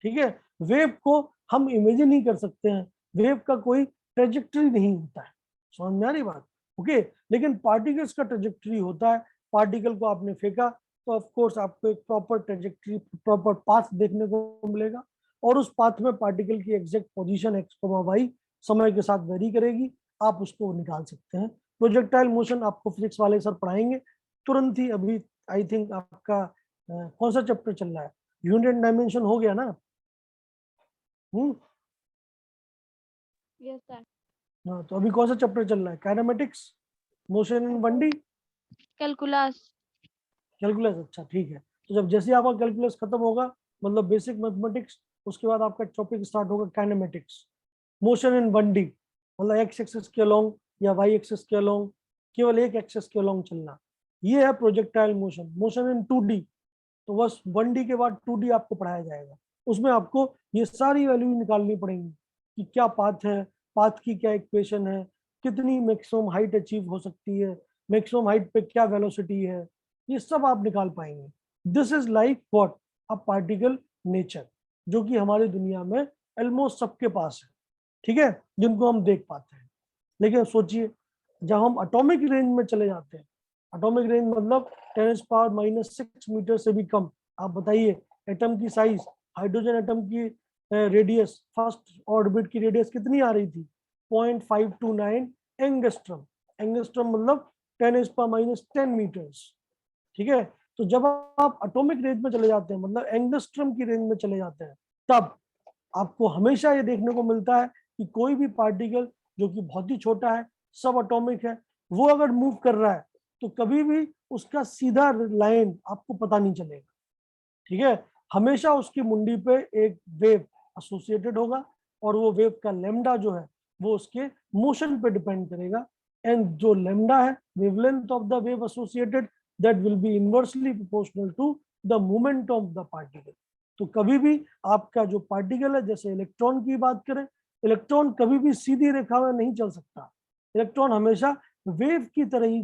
ठीक है। वेव को हम इमेजिन नहीं कर सकते हैं, वेव का कोई ट्रेजेक्टरी नहीं होता है। समझ में आ रही बात? ओके, लेकिन पार्टिकल्स का ट्रेजेक्टरी होता है। पार्टिकल को आपने फेंका तो ऑफ कोर्स आपको एक प्रॉपर ट्रेजेक्टरी, प्रॉपर पाथ देखने को मिलेगा, और उस पाथ में पार्टिकल की एग्जैक्ट पोजीशन एक्स, वाई समय के साथ वेरी करेगी, आप उसको निकाल सकते हैं। प्रोजेक्टाइल मोशन आपको फिजिक्स वाले सर पढ़ाएंगे तुरंत ही। अभी आई थिंक आपका कौन सा चैप्टर चल रहा है? यूनिट एंड डायमेंशन हो गया ना? Yes, sir. हाँ, तो अभी कौन सा चैप्टर चल रहा है? Kinematics, motion in 1D, Calculus. Calculus. अच्छा ठीक है, तो जब जैसे आपका कैलकुलस खत्म होगा, मतलब बेसिक मैथमेटिक्स, उसके बाद आपका टॉपिक स्टार्ट होगा काइनेमेटिक्स। मोशन इन 1D मतलब एक्स एक्सिस के अलोंग या वाई एक्सिस के अलोंग, केवल एक एक्सिस के अलोंग चलना, ये है projectile motion. Motion in 2D तो बस 1D के बाद 2D आपको पढ़ाया जाएगा। उसमें आपको ये सारी वैल्यू निकालनी पड़ेंगी कि क्या पाथ है, पाथ की क्या इक्वेशन है, कितनी मैक्सिमम हाइट अचीव हो सकती है, मैक्सिमम हाइट पे क्या वेलोसिटी है, ये सब आप निकाल पाएंगे। This is like what, a particle nature, जो कि हमारी दुनिया में ऑलमोस्ट सबके पास है, ठीक है, जिनको हम देख पाते हैं। लेकिन सोचिए जब हम एटॉमिक रेंज में चले जाते हैं, एटॉमिक रेंज मतलब 10⁻⁻⁶ मीटर से भी कम, आप बताइए एटम की साइज, हाइड्रोजन एटम की रेडियस, फर्स्ट ऑर्बिट की रेडियस कितनी आ रही थी? 0.529 एंगस्ट्रम। एंगस्ट्रम मतलब 10⁻⁻10 मीटर्स, ठीक है। तो जब आप एटॉमिक रेंज में चले जाते हैं, मतलब एंगस्ट्रम की रेंज में चले जाते हैं, तब आपको हमेशा ये देखने को मिलता है कि कोई भी पार्टिकल जो कि बहुत ही छोटा है, सब एटॉमिक है, वो अगर मूव कर रहा है तो कभी भी उसका सीधा लाइन आपको पता नहीं चलेगा, ठीक है। हमेशा उसकी मुंडी पे एक वेव एसोसिएटेड होगा, और वो वेव का लेमडा जो है वो उसके मोशन पे डिपेंड करेगा, एंड जो लेमडा है, wavelength of the wave associated, that will be inversely proportional to the moment of the particle. तो कभी भी आपका जो पार्टिकल है, जैसे इलेक्ट्रॉन की बात करें, इलेक्ट्रॉन कभी भी सीधी रेखा में नहीं चल सकता, इलेक्ट्रॉन हमेशा वेव की तरह ही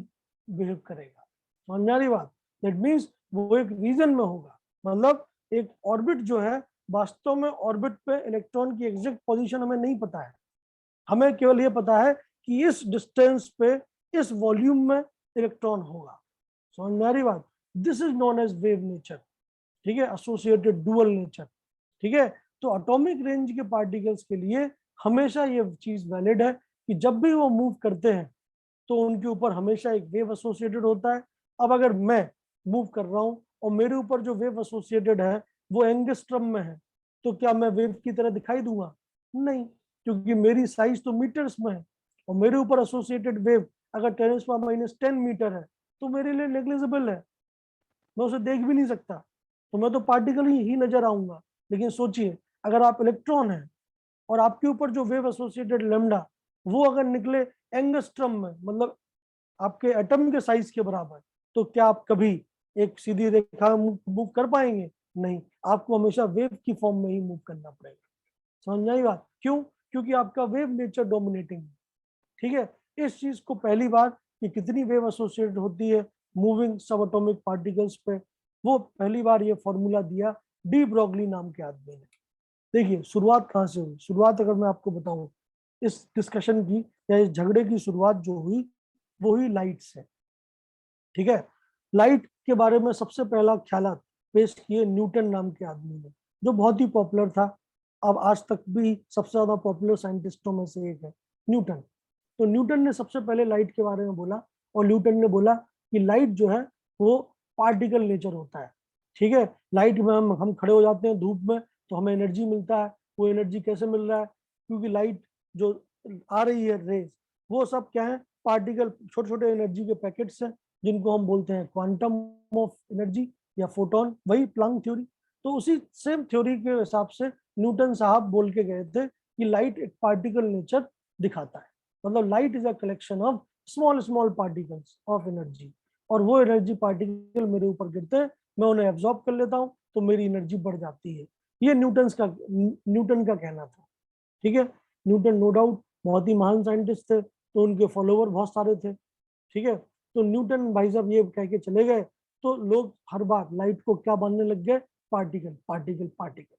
बिहेव करेगा। समझ में आ रही बात? दैट मीन्स वो एक रीजन में होगा, मतलब एक ऑर्बिट जो है, वास्तव में ऑर्बिट पे इलेक्ट्रॉन की एग्जैक्ट पोजीशन हमें नहीं पता है, हमें केवल ये पता है कि इस डिस्टेंस पे, इस वॉल्यूम में इलेक्ट्रॉन होगा। समझ में आ रही बात? This is known as wave nature, ठीक है, एसोसिएटेड डुअल नेचर, ठीक है। तो एटॉमिक रेंज के पार्टिकल्स के लिए हमेशा ये चीज वैलिड है कि जब भी वो मूव करते हैं तो उनके ऊपर हमेशा एक वेव एसोसिएटेड होता है। अब अगर मैं मूव कर रहा हूँ और मेरे ऊपर जो वेव एसोसिएटेड है वो एंगस्ट्रम में है, तो क्या मैं वेव की तरह दिखाई दूंगा? नहीं, क्योंकि मेरी साइज तो मीटर्स में है, और मेरे ऊपर एसोसिएटेड वेव अगर 10⁻⁻10 मीटर है तो मेरे लिए नेग्लिजिबल है, मैं उसे देख भी नहीं सकता, तो मैं तो पार्टिकल ही नजर आऊंगा। लेकिन सोचिए अगर आप इलेक्ट्रॉन हैं और आपके ऊपर जो वेव एसोसिएटेड लेमडा, वो अगर निकले एंगस्ट्रम में, मतलब आपके एटम के साइज के बराबर, तो क्या आप कभी एक सीधी रेखा मूव कर पाएंगे? नहीं, आपको हमेशा वेव की फॉर्म में ही मूव करना पड़ेगा। समझ में आई बात? क्यों? क्योंकि आपका वेव नेचर डोमिनेटिंग है, ठीक है। इस चीज को पहली बार कि कितनी वेव एसोसिएटेड होती है मूविंग सब एटॉमिक पार्टिकल्स पे, वो पहली बार ये फॉर्मूला दिया डी ब्रॉगली नाम के आदमी ने। देखिए शुरुआत कहाँ से हुई, शुरुआत अगर मैं आपको बताऊं इस डिस्कशन की, या इस झगड़े की शुरुआत जो हुई वो हुई लाइट से। ठीक है, लाइट के बारे में सबसे पहला ख्यालात पेश किए न्यूटन नाम के आदमी ने, जो बहुत ही पॉपुलर था। अब आज तक भी सबसे ज्यादा पॉपुलर साइंटिस्टों में से एक है न्यूटन। तो न्यूटन ने सबसे पहले लाइट के बारे में बोला, और न्यूटन ने बोला कि लाइट जो है वो पार्टिकल नेचर होता है। ठीक है, लाइट में हम खड़े हो जाते हैं धूप में तो हमें एनर्जी मिलता है। वो एनर्जी कैसे मिल रहा है? क्योंकि लाइट जो आ रही है रेज, वो सब क्या है? पार्टिकल, छोटे छोटे एनर्जी के पैकेट्स हैं, जिनको हम बोलते हैं क्वांटम ऑफ एनर्जी या फोटोन, वही प्लैंक थ्योरी। तो उसी सेम थ्योरी के हिसाब से न्यूटन साहब बोल के गए थे कि लाइट एक पार्टिकल नेचर दिखाता है। मतलब light is a collection of small small particles of energy, और वो एनर्जी पार्टिकल मेरे ऊपर गिरते हैं, मैं उन्हें एब्जॉर्ब कर लेता हूँ तो मेरी एनर्जी बढ़ जाती है। ये न्यूटन का कहना था। ठीक है, न्यूटन नो डाउट बहुत ही महान साइंटिस्ट थे, तो उनके फॉलोवर बहुत सारे थे। ठीक है, तो न्यूटन भाई साहब ये कह के चले गए, तो लोग हर बार लाइट को क्या मानने लग गए? Particle particle particle.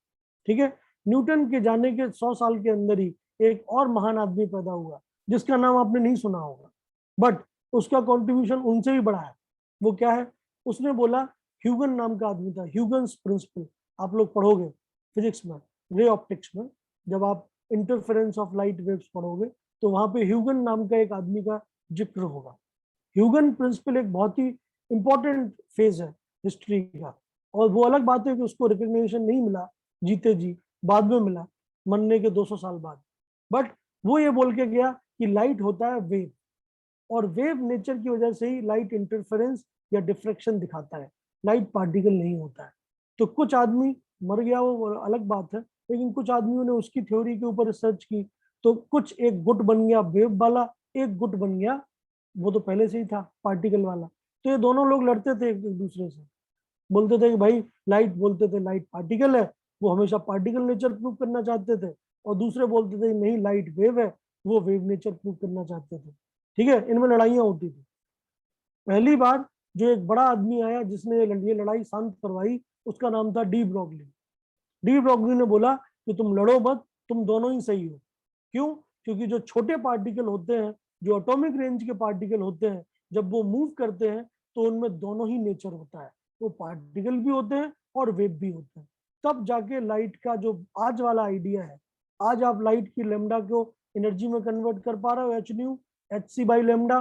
ठीक है, न्यूटन के जाने के 100 साल के अंदर ही एक और महान आदमी पैदा हुआ, जिसका नाम आपने नहीं सुना होगा, बट उसका कंट्रीब्यूशन उनसे भी बड़ा है। वो क्या है? उसने बोला, ह्यूगन नाम का आदमी था, ह्यूगन्स प्रिंसिपल। आप लोग पढ़ोगे फिजिक्स में, रे ऑप्टिक्स में, जब आप इंटरफेरेंस ऑफ लाइट वेव्स पढ़ोगे तो वहां पे ह्यूगन नाम का एक आदमी का जिक्र होगा। ह्यूगन प्रिंसिपल एक बहुत ही इंपॉर्टेंट फेज है हिस्ट्री का, और वो अलग बात है कि उसको रिकग्निशन नहीं मिला जीते जी, बाद में मिला मरने के 200 साल बाद। बट वो ये बोल के गया कि लाइट होता है वेव, और वेव नेचर की वजह से ही लाइट इंटरफेरेंस या डिफ्रेक्शन दिखाता है, लाइट पार्टिकल नहीं होता है। तो कुछ आदमी मर गया, वो अलग बात है, लेकिन कुछ आदमियों ने उसकी थ्योरी के ऊपर रिसर्च की, तो कुछ एक गुट बन गया वेव वाला, एक गुट बन गया, वो तो पहले से ही था, पार्टिकल वाला। तो ये दोनों लोग लड़ते थे एक दूसरे से, बोलते थे कि भाई लाइट, बोलते थे लाइट पार्टिकल है, वो हमेशा पार्टिकल नेचर प्रूव करना चाहते थे, और दूसरे बोलते थे नहीं लाइट वेव है, वो वेव नेचर प्रूव करना चाहते थे। ठीक है, इनमें लड़ाइयां होती थी। पहली बार जो एक बड़ा आदमी आया जिसने ये लड़ाई शांत करवाई, उसका नाम था डी ब्रॉगली। डी ब्रॉगली ने बोला कि तुम लड़ो मत, तुम दोनों ही सही हो। क्यों? क्योंकि जो छोटे पार्टिकल होते हैं, जो एटॉमिक रेंज के पार्टिकल होते हैं, जब वो मूव करते हैं तो उनमें दोनों ही नेचर होता है, वो पार्टिकल भी होते हैं और वेव भी होते हैं। तब जाके लाइट का जो आज वाला आइडिया है, आज आप लाइट की लेमडा को एनर्जी में कन्वर्ट कर पा रहे हो, h nu h c by lambda,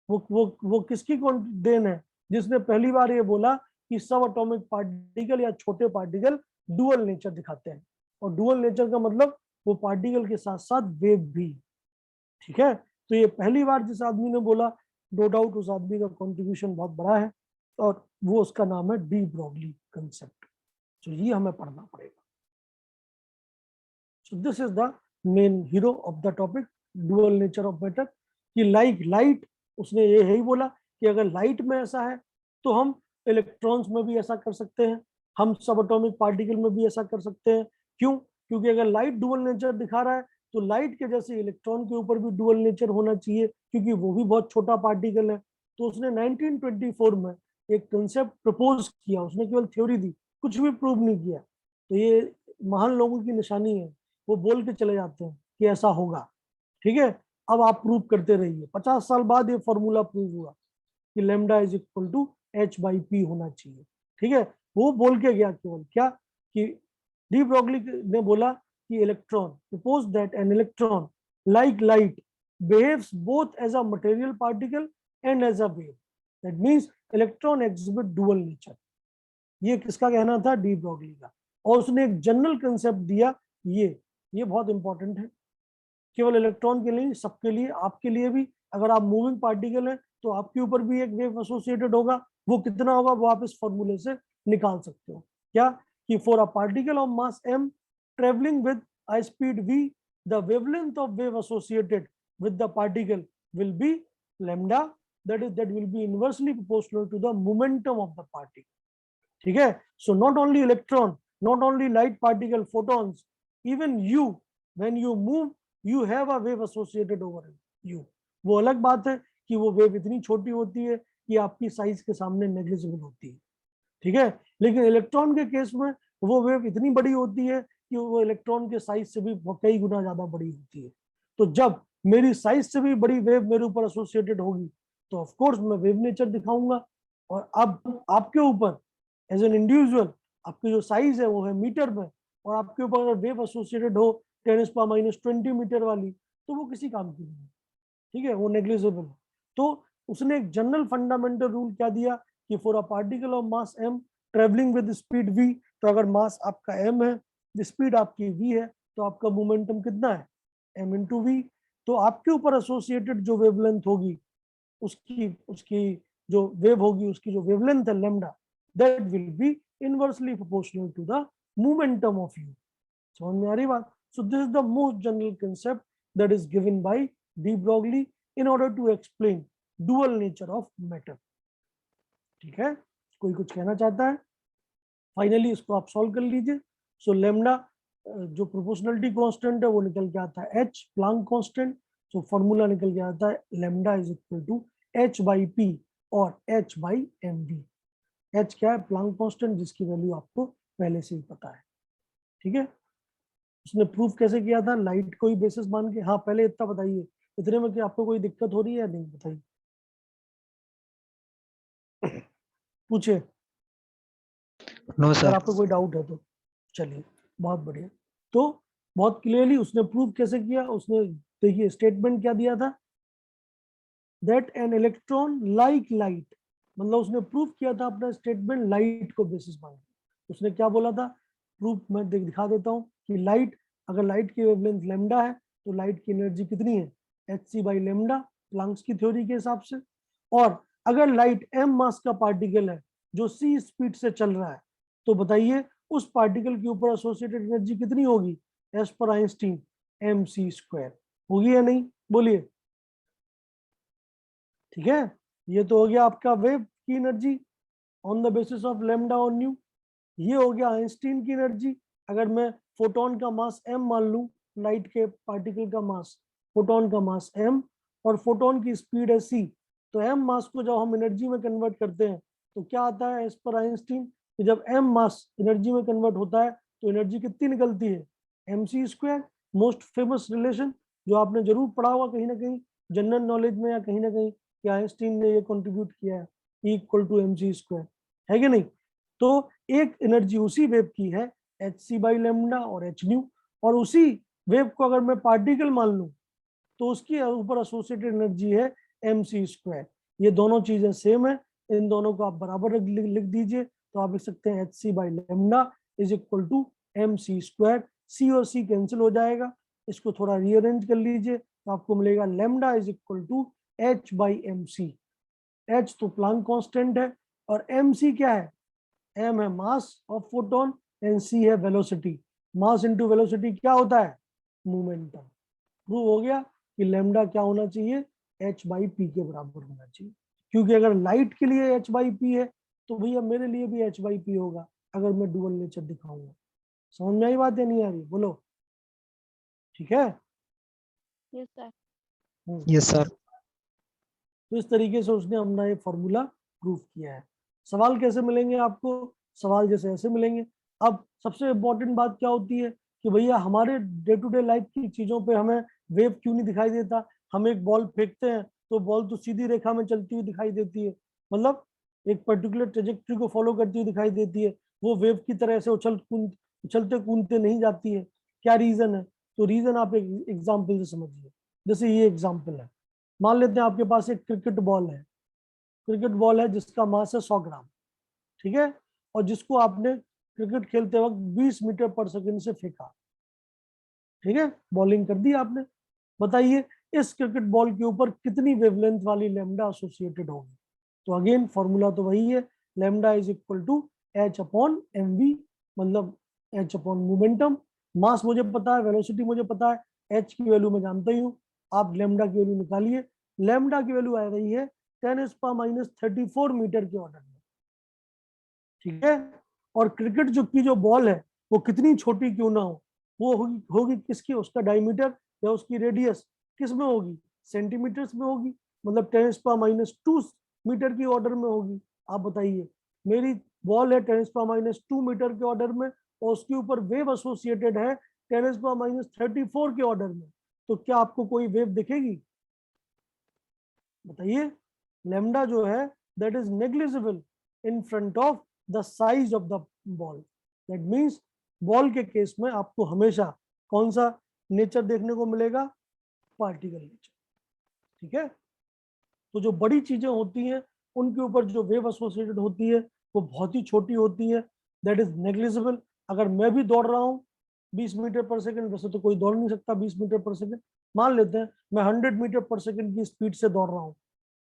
वो किसकी देन है? जिसने पहली बार ये बोला कि सब एटॉमिक पार्टिकल या छोटे पार्टिकल डुअल नेचर दिखाते हैं, और डुअल नेचर का मतलब वो पार्टिकल के साथ साथ वेव भी। ठीक है, तो ये पहली बार जिस आदमी ने बोला, नो डाउट उस आदमी का कंट्रीब्यूशन बहुत बड़ा है, और वो उसका नाम है डी ब्रॉगली कंसेप्ट। तो ये हमें पढ़ना पड़ेगा। सो this is the main hero of the topic, dual nature of matter. कि लाइट, उसने ये यही बोला कि अगर लाइट में ऐसा है तो हम इलेक्ट्रॉन्स में भी ऐसा कर सकते हैं, हम सब एटॉमिक पार्टिकल में भी ऐसा कर सकते हैं। क्यों? क्योंकि अगर लाइट डुअल नेचर दिखा रहा है तो लाइट के जैसे इलेक्ट्रॉन के ऊपर भी डुअल नेचर होना चाहिए, क्योंकि वो भी बहुत छोटा पार्टिकल है। तो उसने 1924 में एक कंसेप्ट प्रपोज किया, उसने केवल थ्योरी दी, कुछ भी प्रूव नहीं किया। तो ये महान लोगों की निशानी है, वो बोल के चले जाते हैं कि ऐसा होगा। ठीक है, अब आप प्रूव करते रहिए। 50 साल बाद ये फॉर्मूला प्रूव हुआ कि lambda is equal to h by p होना चाहिए। ठीक है, वो बोल के गया केवल क्या कि डी ब्रॉगली ने बोला कि electron, suppose that an electron like light behaves both as a material particle and as a wave. That means electron exhibit dual nature. ये किसका कहना था? डी ब्रॉगली का। और उसने एक जनरल कंसेप्ट दिया, ये बहुत इंपॉर्टेंट है, केवल इलेक्ट्रॉन के लिए, सबके लिए, आपके लिए भी। अगर आप मूविंग पार्टिकल है तो आपके ऊपर भी एक वेव एसोसिएटेड होगा, वो कितना होगा वो आप इस फॉर्मूले से निकाल सकते हो। क्या? कि for a particle of mass m traveling with a speed v, the wavelength of wave associated with the particle will be lambda, that will be inversely proportional to the momentum of the particle. ठीक है, so not only electron, not only light particle, photons, even you, when you move you have a wave associated over you. वो अलग बात है कि वो wave इतनी छोटी होती है कि आपकी साइज के सामने नेग्लिजिबल होती है। ठीक है, लेकिन इलेक्ट्रॉन के केस में वो वेव इतनी बड़ी होती है कि वो इलेक्ट्रॉन के साइज से भी कई गुना ज्यादा बड़ी होती है। तो जब मेरी साइज से भी बड़ी वेव मेरे ऊपर एसोसिएटेड होगी तो ऑफ कोर्स मैं वेव नेचर दिखाऊंगा। और अब आपके ऊपर एज एन इंडिविजुअल आपकी जो साइज है वो है मीटर में, और आपके ऊपर अगर वेव एसोसिएटेड हो 10⁻⁻20 मीटर वाली तो वो किसी काम की नहीं है, ठीक है, वो नेग्लिजिबल है। तो उसने एक जनरल फंडामेंटल रूल क्या दिया कि for a particle of mass m travelling with speed v, तो अगर मास आपका m है, स्पीड आपकी v है, तो आपका मोमेंटम कितना है m इंटू v। तो आपके ऊपर एसोसिएटेड जो वेवलेंथ होगी उसकी उसकी जो वेव होगी उसकी जो वेवलेंथ है lambda, that will be inversely proportional to the momentum of u. समझ में आ रही बात? So this is the most general concept that is given by de Broglie in order to explain dual nature of matter. ठीक है, कोई कुछ कहना चाहता है? फाइनली इसको आप सॉल्व कर लीजिए। सो लैम्डा जो प्रोपोर्शनलिटी कांस्टेंट है वो निकल के आता है h, Planck constant. So formula निकल के आता है lambda is equal to h/p और h/mv। h क्या है? प्लांक कांस्टेंट, जिसकी वैल्यू आपको पहले से ही पता है। ठीक है, उसने प्रूफ कैसे किया था? लाइट को ही बेसिस मान के। हाँ, पहले इतना बताइए, इतने में कि आपको कोई दिक्कत हो रही है या नहीं, बताइए, पूछे नो अगर सर। आपको कोई डाउट है तो। चलिए, बहुत बढ़िया। तो बहुत क्लियरली उसने प्रूव कैसे किया? उसने देखिए स्टेटमेंट क्या दिया था, that an electron like light, मतलब उसने प्रूव किया था अपना स्टेटमेंट लाइट को बेसिस मान के। उसने क्या बोला था? प्रूफ मैं दिखा देता हूँ कि लाइट, अगर लाइट की वेवलेंथ लैम्डा है तो लाइट की एनर्जी कितनी है? hc/λ, प्लांक्स की थ्योरी के हिसाब से। और अगर लाइट m मास का पार्टिकल है जो c स्पीड से चल रहा है, तो बताइए उस पार्टिकल के ऊपर एसोसिएटेड एनर्जी कितनी होगी? एज पर आइंस्टीन mc² होगी या नहीं? बोलिए। ठीक है, ये तो हो गया आपका वेव की energy on the basis of lambda और न्यू। ये हो गया आइंस्टीन की एनर्जी। अगर मैं फोटोन का मास m मान लूं, लाइट के पार्टिकल का मास, फोटोन का मास m और फोटोन की स्पीड है c, तो m मास को जब हम एनर्जी में कन्वर्ट करते हैं तो क्या आता है एज पर आइंस्टीन? कि जब m मास एनर्जी में कन्वर्ट होता है तो एनर्जी कितनी निकलती है? mc²। मोस्ट फेमस रिलेशन जो आपने जरूर पढ़ा होगा कहीं ना कहीं जनरल नॉलेज में या कहीं ना कहीं, कि आइंस्टीन ने ये कंट्रीब्यूट किया है, E = mc², है कि नहीं? तो एक एनर्जी उसी वेव की है hc/λ और h न्यू, और उसी वेव को अगर मैं पार्टिकल मान लूं तो उसकी ऊपर एसोसिएटेड एनर्जी है mc²। ये दोनों चीजें सेम है, इन दोनों को आप बराबर लिख दीजिए, तो आप लिख सकते हैं hc/λ is equal to mc²। c और c कैंसिल हो जाएगा, इसको थोड़ा रीअरेंज कर लीजिए तो आपको मिलेगा lambda is equal to h/mc। h तो प्लांक कांस्टेंट है और mc क्या है? m है mass of photon and c है वेलोसिटी। मास इनटू वेलोसिटी क्या होता है? मोमेंटम। प्रूव हो गया कि लैम्डा क्या होना चाहिए? h/p के बराबर होना चाहिए। क्योंकि अगर लाइट के लिए h/p है तो भैया मेरे लिए भी h/p होगा अगर मैं डुअल नेचर दिखाऊंगा। समझ में आई बात या नहीं आ रही? बोलो। ठीक है, Yes, sir. Yes sir. तो इस तरीके से उसने अपना ये फॉर्मूला प्रूव किया है। सवाल कैसे मिलेंगे आपको? सवाल जैसे ऐसे मिलेंगे। अब सबसे इम्पोर्टेंट बात क्या होती है कि भैया हमारे डे टू डे लाइफ की चीजों पे हमें वेव क्यों नहीं दिखाई देता? हम एक बॉल फेंकते हैं तो बॉल तो सीधी रेखा में चलती हुई दिखाई देती है, मतलब एक पर्टिकुलर ट्रेजेक्ट्री को फॉलो करती हुई दिखाई देती है, वो वेव की तरह से उछलते कूदते नहीं जाती है। क्या रीजन है? तो रीजन आप एक एग्जाम्पल से समझिए। जैसे ये एग्जाम्पल है, मान लेते हैं आपके पास एक क्रिकेट बॉल है, क्रिकेट बॉल है जिसका मास है 100 ग्राम, ठीक है, और जिसको आपने क्रिकेट खेलते वक्त 20 मीटर पर सेकंड से फेंका, ठीक है, बॉलिंग कर दी आपने। बताइए इस क्रिकेट बॉल के ऊपर कितनी वेवलेंथ वाली लैम्डा एसोसिएटेड होगी? तो अगेन फॉर्मूला तो वही है, lambda is equal to h/mv, मतलब h/ मोमेंटम। मास मुझे पता है, वेलोसिटी मुझे पता है, h की वैल्यू मैं जानता ही हूँ। आप लैम्डा की वैल्यू निकालिए। लैम्डा की वैल्यू आ रही है 10⁻⁻34 मीटर के ऑर्डर में, ठीक है। और क्रिकेट जो बॉल है वो कितनी छोटी क्यों ना हो, वो होगी किसकी? उसका डायमीटर या उसकी रेडियस किस में होगी? सेंटीमीटर्स में होगी, मतलब 10⁻² मीटर की ऑर्डर में होगी। आप बताइए, मेरी बॉल है 10⁻² मीटर के ऑर्डर में और उसके ऊपर वेव एसोसिएटेड है 10⁻34 के ऑर्डर में, तो क्या आपको कोई वेव दिखेगी? बताइए। लैम्डा जो है that is negligible in front of the size of the ball. That means ball के केस में आपको हमेशा कौन सा नेचर देखने को मिलेगा? Particle nature. ठीक है। तो जो बड़ी चीजें होती हैं उनके ऊपर जो वेव एसोसिएटेड होती है वो बहुत ही छोटी होती है, दैट इज नेग्लिजिबल। अगर मैं भी दौड़ रहा हूँ 20 मीटर पर सेकंड, वैसे तो कोई दौड़ नहीं सकता 20 मीटर पर सेकंड, मान लेते हैं मैं 100 मीटर पर सेकंड की स्पीड से दौड़ रहा हूँ,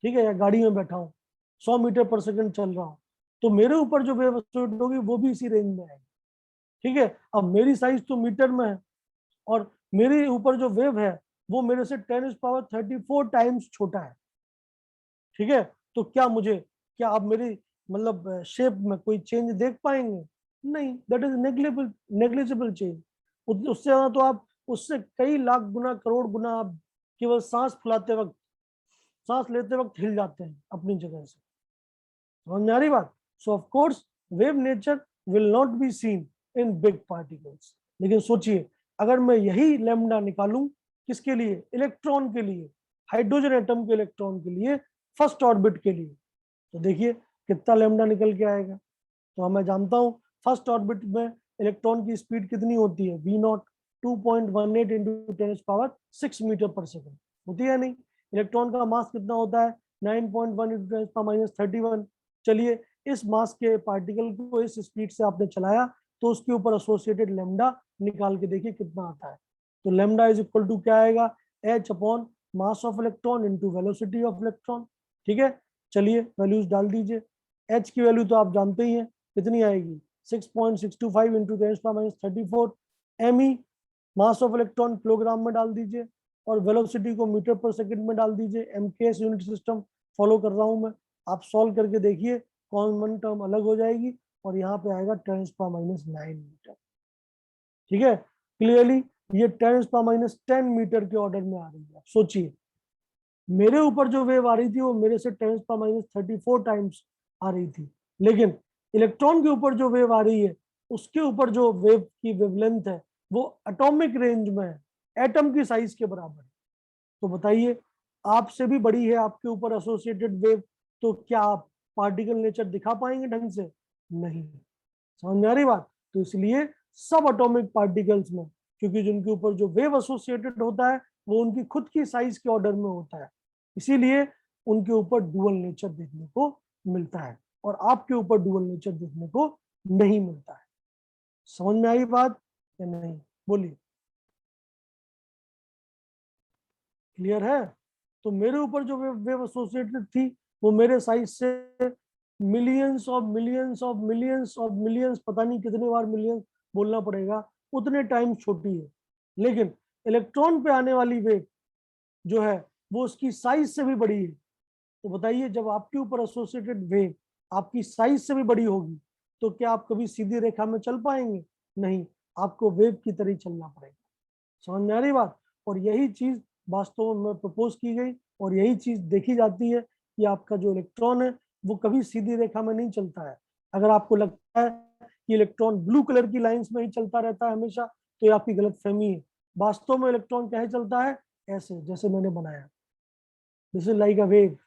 ठीक है, या गाड़ी में बैठा हूँ 100 मीटर पर सेकंड चल रहा हूँ, तो मेरे ऊपर जो वेव एसोसिएटेड होगी वो भी इसी रेंज में आएगी। ठीक है। अब मेरी साइज तो मीटर में है और मेरे ऊपर जो वेव है वो मेरे से 10⁻34 टाइम्स छोटा है। ठीक है। तो क्या आप मेरी मतलब शेप में कोई चेंज देख पाएंगे? नहीं, दैट इज नेग्लिजिबल चेंज। उससे ज्यादा तो आप उससे कई लाख गुना करोड़ गुना आप केवल सांस फुलाते वक्त, सांस लेते वक्त हिल जाते हैं अपनी जगह से। समझ में आ रही बात? सो of course wave nature will not be seen in big particles. लेकिन सोचिए अगर मैं यही लैम्डा निकालूं किसके लिए? इलेक्ट्रॉन के लिए, हाइड्रोजन एटम के इलेक्ट्रॉन के लिए, फर्स्ट ऑर्बिट के लिए, तो देखिए कितना लैम्डा निकल के आएगा। तो मैं जानता हूं फर्स्ट ऑर्बिट में इलेक्ट्रॉन की स्पीड कितनी होती है? v0 2.18 इंटू 10⁻6 मीटर पर सेकंड होती है नहीं? इलेक्ट्रॉन का मास कितना होता है? 9.1 इंटू 10⁻31। चलिए इस मास के पार्टिकल को इस स्पीड से आपने चलाया तो उसके ऊपर एसोसिएटेड लैम्डा निकाल के देखिए कितना आता है। तो लैम्डा इज इक्वल टू क्या आएगा? h upon mass of electron into velocity of electron. ठीक है। चलिए वैल्यूज डाल दीजिए। h की वैल्यू तो आप जानते ही हैं कितनी आएगी? 6.625 into 10⁻34। me mass of electron kilogram में डाल दीजिए और वेलोसिटी को मीटर पर सेकंड में डाल दीजिए। mks यूनिट सिस्टम फॉलो कर रहा हूं मैं। आप सॉल्व करके देखिए कॉमन टर्म अलग हो जाएगी और यहाँ पे आएगा 10⁻9 मीटर। ठीक है। क्लियरली ये 10⁻10 मीटर के ऑर्डर में आ रही है। सोचिए मेरे ऊपर जो वेव आ रही थी वो मेरे से 10⁻34 टाइम्स आ रही थी, लेकिन इलेक्ट्रॉन के ऊपर जो वेव आ रही है उसके ऊपर जो वेव की वेवलेंथ है वो एटॉमिक रेंज में है, एटम की साइज के बराबर है। तो बताइए आपसे भी बड़ी है आपके ऊपर एसोसिएटेड वेव, तो क्या आप पार्टिकल नेचर दिखा पाएंगे ढंग से? नहीं। समझ में आ रही बात? तो इसलिए सब एटॉमिक पार्टिकल्स में क्योंकि जिनके ऊपर जो वेव एसोसिएटेड होता है वो उनकी खुद की साइज के ऑर्डर में होता है, इसीलिए उनके ऊपर डुअल नेचर देखने को मिलता है और आपके ऊपर डुअल नेचर देखने को नहीं मिलता है। समझ में आई बात या नहीं? बोलिए। क्लियर है? तो मेरे ऊपर जो वेव एसोसिएटेड थी वो मेरे साइज से millions of millions of millions of millions, पता नहीं कितने बार मिलियंस बोलना पड़ेगा, उतने टाइम छोटी है। लेकिन इलेक्ट्रॉन पे आने वाली वेव जो है वो उसकी साइज से भी बड़ी है। तो बताइए जब आपके ऊपर एसोसिएटेड वेव आपकी साइज से भी बड़ी होगी तो क्या आप कभी सीधी रेखा में चल पाएंगे? नहीं, आपको वेव की तरह चलना पड़ेगा। समझ में आ रही बात? और यही चीज वास्तव में प्रपोज की गई और यही चीज देखी जाती है कि आपका जो इलेक्ट्रॉन है वो कभी सीधी रेखा में नहीं चलता है। अगर आपको लगता है कि इलेक्ट्रॉन ब्लू कलर की लाइंस में ही चलता रहता है हमेशा, तो ये आपकी गलतफहमी है। वास्तव में इलेक्ट्रॉन कैसे चलता है? ऐसे जैसे मैंने बनाया, this is like a wave,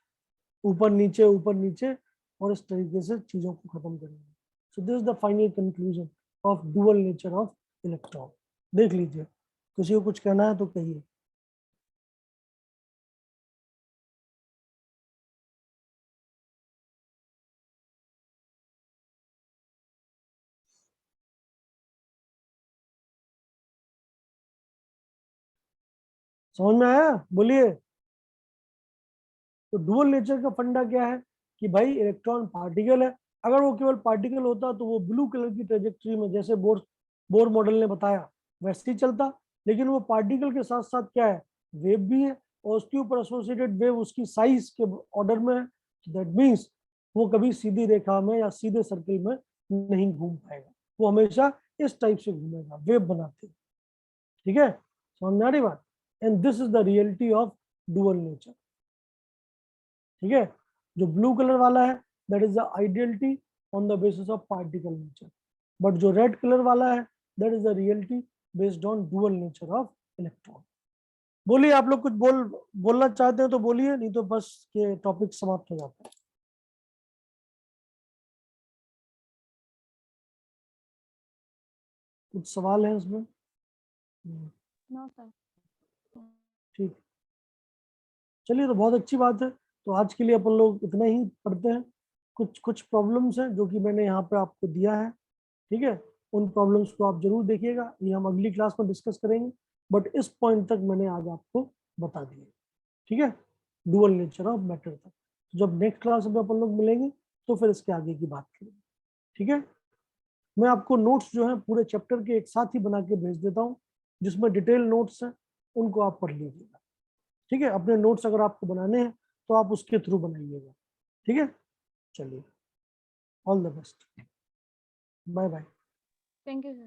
ऊपर नीचे और इस तरीके से चीजों को खत्म करेंगे। सो this is the final conclusion of dual nature of electron. देख लीजिए, किसी को कुछ कहना है तो कहिए। समझ में आया? बोलिए। तो डुअल नेचर का फंडा क्या है कि भाई इलेक्ट्रॉन पार्टिकल है। अगर वो केवल पार्टिकल होता तो वो ब्लू कलर की ट्रेजेक्टरी में जैसे बोर मॉडल ने बताया वैसे ही चलता, लेकिन वो पार्टिकल के साथ साथ क्या है? वेव भी है और उसके ऊपर एसोसिएटेड वेव उसकी साइज के ऑर्डर में है। दैट मीन्स वो कभी सीधी रेखा में या सीधे सर्किल में नहीं घूम पाएगा, वो हमेशा इस टाइप से घूमेगा, वेव बनाते। ठीक है। समझ में आ रही बात? And this is the reality of dual nature. ठीक है। जो ब्लू कलर वाला है that is the ideality on the basis of particle nature, but जो रेड कलर वाला है that is the reality based on dual nature of electron. बोलिए, आप लोग कुछ बोलना चाहते हैं तो बोलिए, नहीं तो बस ये टॉपिक समाप्त हो जाता है। कुछ सवाल है इसमें? No, sir. ठीक, चलिए, तो बहुत अच्छी बात है। तो आज के लिए अपन लोग इतना ही पढ़ते हैं। कुछ कुछ प्रॉब्लम्स हैं जो कि मैंने यहाँ पे आपको दिया है, ठीक है। उन प्रॉब्लम्स को आप जरूर देखिएगा, ये हम अगली क्लास में डिस्कस करेंगे, बट इस पॉइंट तक मैंने आज आपको बता दिया, ठीक है, डुअल नेचर ऑफ मैटर तक। जब नेक्स्ट क्लास में अपन लोग मिलेंगे तो फिर इसके आगे की बात करेंगे, ठीक है। मैं आपको नोट्स जो है पूरे चैप्टर के एक साथ ही बना के भेज देता हूँ, जिसमें डिटेल नोट्स हैं, उनको आप पढ़ लीजिएगा, ठीक है। अपने नोट्स अगर आपको बनाने हैं तो आप उसके थ्रू बनाइएगा, ठीक है। चलिए, all the best, bye bye. Thank you, sir.